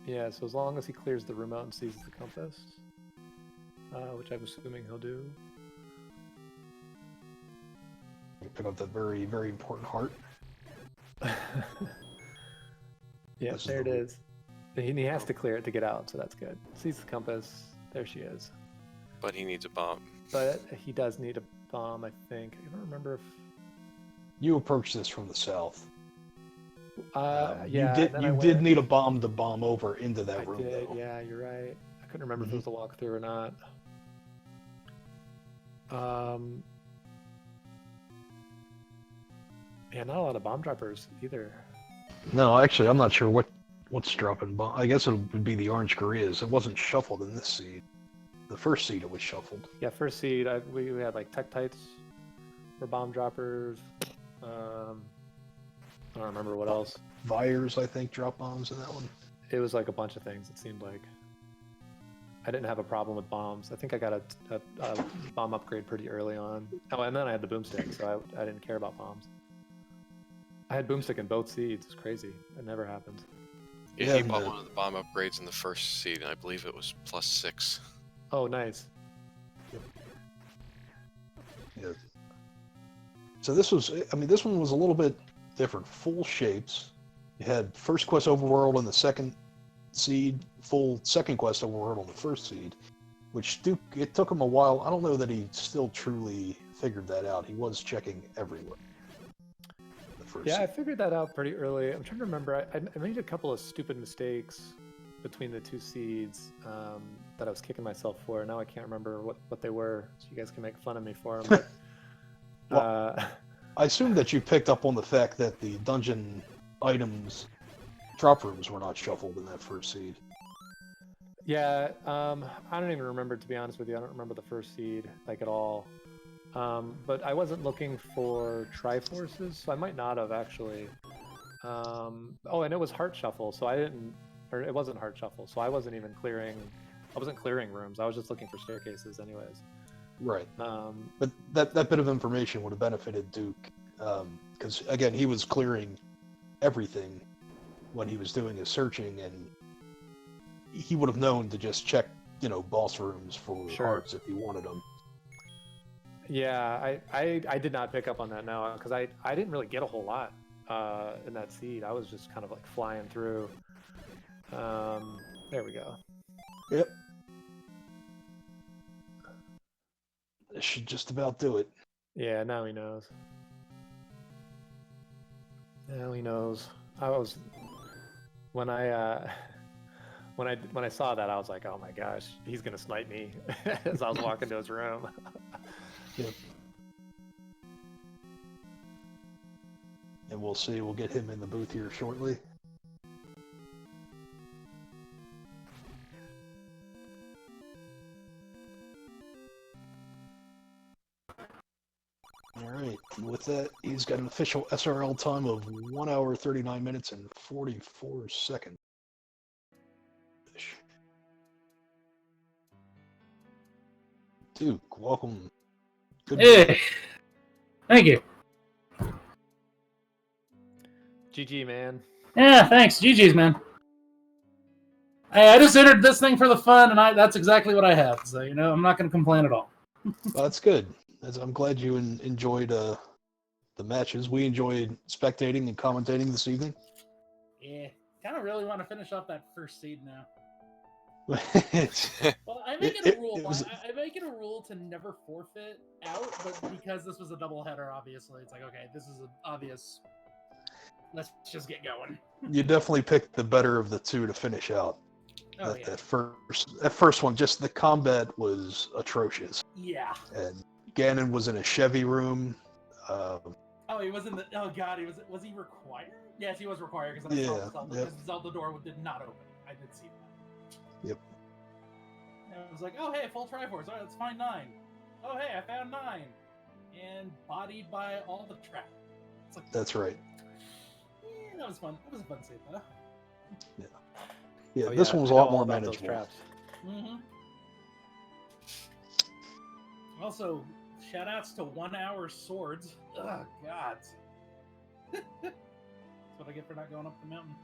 Yeah. So as long as he clears the room out and sees the compass, which I'm assuming he'll do. Pick up that very, very important heart. Yeah, This is there it the- is. He has to clear it to get out, so that's good. Sees the compass. There she is. But he needs a bomb. But he does need a bomb, I think. I don't remember if. You approach this from the south. Yeah. You did need a bomb to bomb over into that I room. did. Though. Yeah, you're right. I couldn't remember if it was a walkthrough or not. Yeah, not a lot of bomb droppers either. No, actually, I'm not sure what's dropping bomb. I guess it would be the orange Koreas. It wasn't shuffled in this seed. The first seed it was shuffled. Yeah, first seed, we had like Tektites for bomb droppers. I don't remember what else. Vires, I think, drop bombs in that one. It was like a bunch of things, it seemed like. I didn't have a problem with bombs. I think I got a bomb upgrade pretty early on. Oh, and then I had the boomstick, so I didn't care about bombs. I had boomstick in both seeds. It's crazy. It never happened. Yeah, Yeah, he bought the- one of the bomb upgrades in the first seed, and I believe it was +6. Oh, nice. Yeah. So this one was a little bit different. Full shapes. You had first quest overworld on the second seed, full second quest overworld on the first seed, which it took him a while. I don't know that he still truly figured that out. He was checking everywhere. The first Yeah, I seed. figured that out pretty early. I'm trying to remember. I made a couple of stupid mistakes between the two seeds that I was kicking myself for. Now I can't remember what they were, so you guys can make fun of me for them. But, I assume that you picked up on the fact that the dungeon items drop rooms were not shuffled in that first seed. yeah, I don't even remember, to be honest with you. I don't remember the first seed like at all. But I wasn't looking for Triforces, so I might not have actually. Oh, and it was Heart Shuffle, so I didn't, or it wasn't Heart Shuffle, so I wasn't even clearing. I wasn't clearing rooms. I was just looking for staircases, anyways. Right. Um, But that bit of information would have benefited Duke, because again, he was clearing everything when he was doing his searching, and he would have known to just check, boss rooms for Sure. hearts if he wanted them. yeah, I did not pick up on that now because I didn't really get a whole lot in that seed. I was just kind of like flying through. There we go. Yep. That should just about do it. Yeah, now he knows. Now he knows. I was when I when I saw that, I was like, oh my gosh, he's gonna snipe me as I was walking to his room. Yep. And we'll see. We'll get him in the booth here shortly. Alright, with that, he's got an official SRL time of 1 hour, 39 minutes, and 44 seconds. Duke, welcome. Good Hey, thank you. GG, man. Yeah, thanks. GG's, man. Hey, I just entered this thing for the fun, and that's exactly what I have. So, I'm not going to complain at all. Well, that's good. I'm glad you enjoyed the matches. We enjoyed spectating and commentating this evening. Yeah, kind of really want to finish off that first seed now. It's- Well, I make it a rule. it was- I make it a rule to never forfeit out, but because this was a doubleheader, obviously, it's like, okay, this is an obvious. Let's just get going. you definitely picked the better of the two to finish out. Oh, that, yeah. that first one, just the combat was atrocious. Yeah. And Ganon was in a Chevy room. Oh, he was in the. Oh God, was he required? Yes, he was required because I saw the Zelda, yep. because the Zelda door did not open. I did see that. Yep. And I was like, oh hey, full Triforce. All right, let's find 9. Oh hey, I found 9, and bodied by all the trap. It's like, That's right. yeah, that was fun. That was a fun save though. Yeah, Oh, this yeah, one was I a know lot all more about those manageable. traps. Mm-hmm. Also, shout-outs to 1 hour swords. Oh God. That's what I get for not going up the mountain.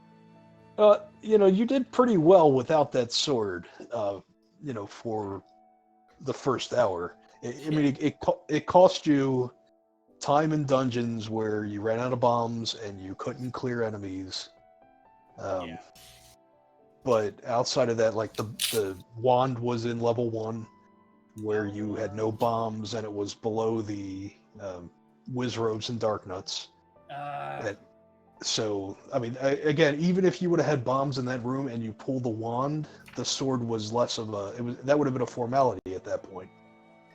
You did pretty well without that sword. For the first hour. It cost you time in dungeons where you ran out of bombs and you couldn't clear enemies. Yeah. But outside of that, like the wand was in level 1, where you had no bombs and it was below the Wizrobes and Dark Nuts. So, I mean, again, even if you would have had bombs in that room and you pulled the wand, the sword was less of that would have been a formality at that point.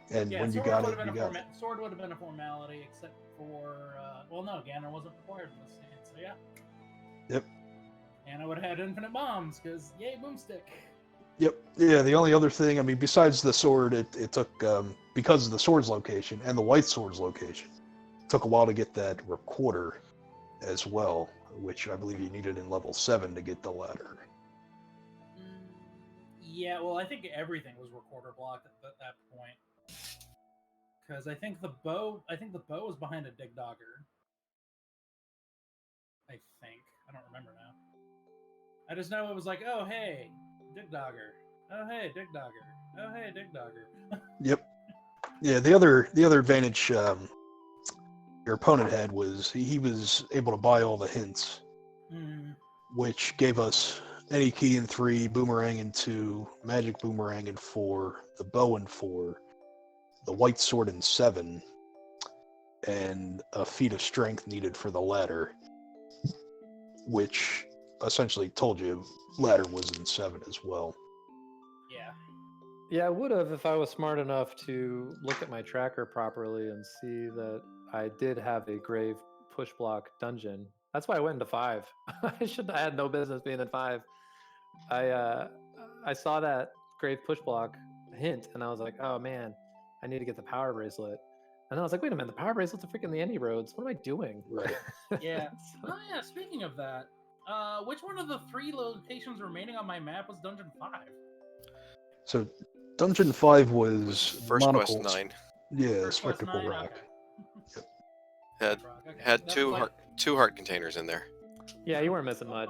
And when you got it, you got it. Sword would have been a formality, except for well, no, Ganon wasn't required in this scene, so yeah. Yep. And I would have had infinite bombs because yay, boomstick. Yep. Yeah. The only other thing, I mean, besides the sword, it took because of the sword's location and the white sword's location, it took a while to get that recorder as well, which I believe you needed in level 7 to get the ladder. Yeah, well, I think everything was recorder blocked at that point. Because I think the bow was behind a dig dogger. I don't remember now. I just know it was like, oh hey, dig dogger. Oh hey, dig dogger. Oh hey, dig dogger. Yep. Yeah. The other advantage your opponent had was he was able to buy all the hints, which gave us any key in 3, boomerang in 2, magic boomerang in 4, the bow in 4, the white sword in 7, and a feat of strength needed for the ladder, which essentially told you ladder was in 7 as well. Yeah. Yeah, I would have if I was smart enough to look at my tracker properly and see that I did have a grave push block dungeon. That's why I went into 5. I had no business being in 5. I saw that grave push block hint and I was like, oh man, I need to get the power bracelet. And then I was like, wait a minute, the power bracelet's freaking the any roads. What am I doing? Right. Yeah. So- Oh yeah, speaking of that, which one of the 3 locations remaining on my map was Dungeon 5? So Dungeon 5 was First Quest Monocle's- 9. Yeah, First Quest Spectacle 9, Rock. okay. Had Okay. had That two was like- two heart containers in there. yeah, you weren't missing much.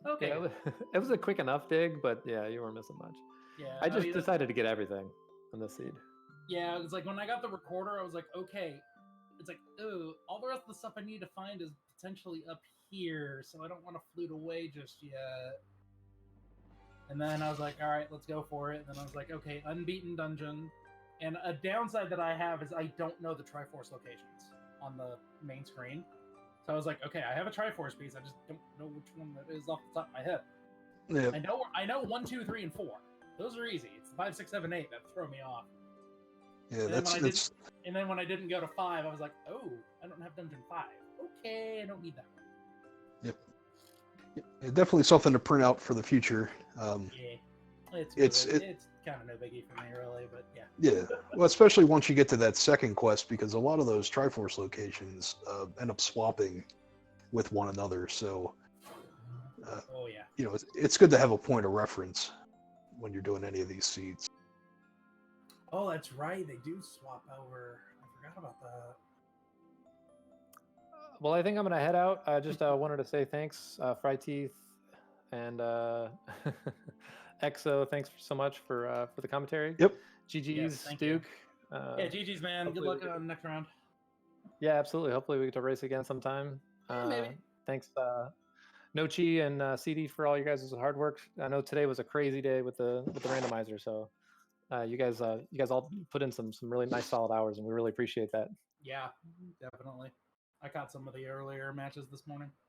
Okay. Yeah, it was a quick enough dig, but yeah, you weren't missing much. Yeah. I just mean, decided to get everything on the seed. Yeah, it was like when I got the recorder, I was like, okay. It's like, oh, all the rest of the stuff I need to find is potentially up here, so I don't want to flute away just yet. And then I was like, all right, let's go for it. And then I was like, okay, unbeaten dungeon, And a downside that I have is I don't know the Triforce locations on the main screen. So I was like, okay, I have a Triforce piece. I just don't know which one that is off the top of my head. Yeah. I know 1, 2, 3, and 4. Those are easy. It's 5, 6, 7, 8 that throw me off. Yeah, And that's and then when I didn't go to 5, I was like, oh, I don't have Dungeon 5. Okay, I don't need that one. yeah, definitely something to print out for the future. Yeah, It's kind of no biggie for me, really, but yeah. Yeah, well, especially once you get to that second quest, because a lot of those Triforce locations end up swapping with one another. So, Oh yeah. you know, it's good to have a point of reference when you're doing any of these seeds. Oh, that's right. They do swap over. I forgot about that. Well, I think I'm gonna head out. I just wanted to say thanks, Fry Teeth, and Exo. Thanks so much for the commentary. Yep. GG's, Yes, thank you. Duke. Yeah, GG's, man. Good hopefully luck we on next round. Yeah, absolutely. Hopefully we get to race again sometime. Maybe. Thanks, Nochi and CD for all you guys' hard work. I know today was a crazy day with the randomizer, so you guys all put in some really nice solid hours, and we really appreciate that. Yeah, definitely. I caught some of the earlier matches this morning.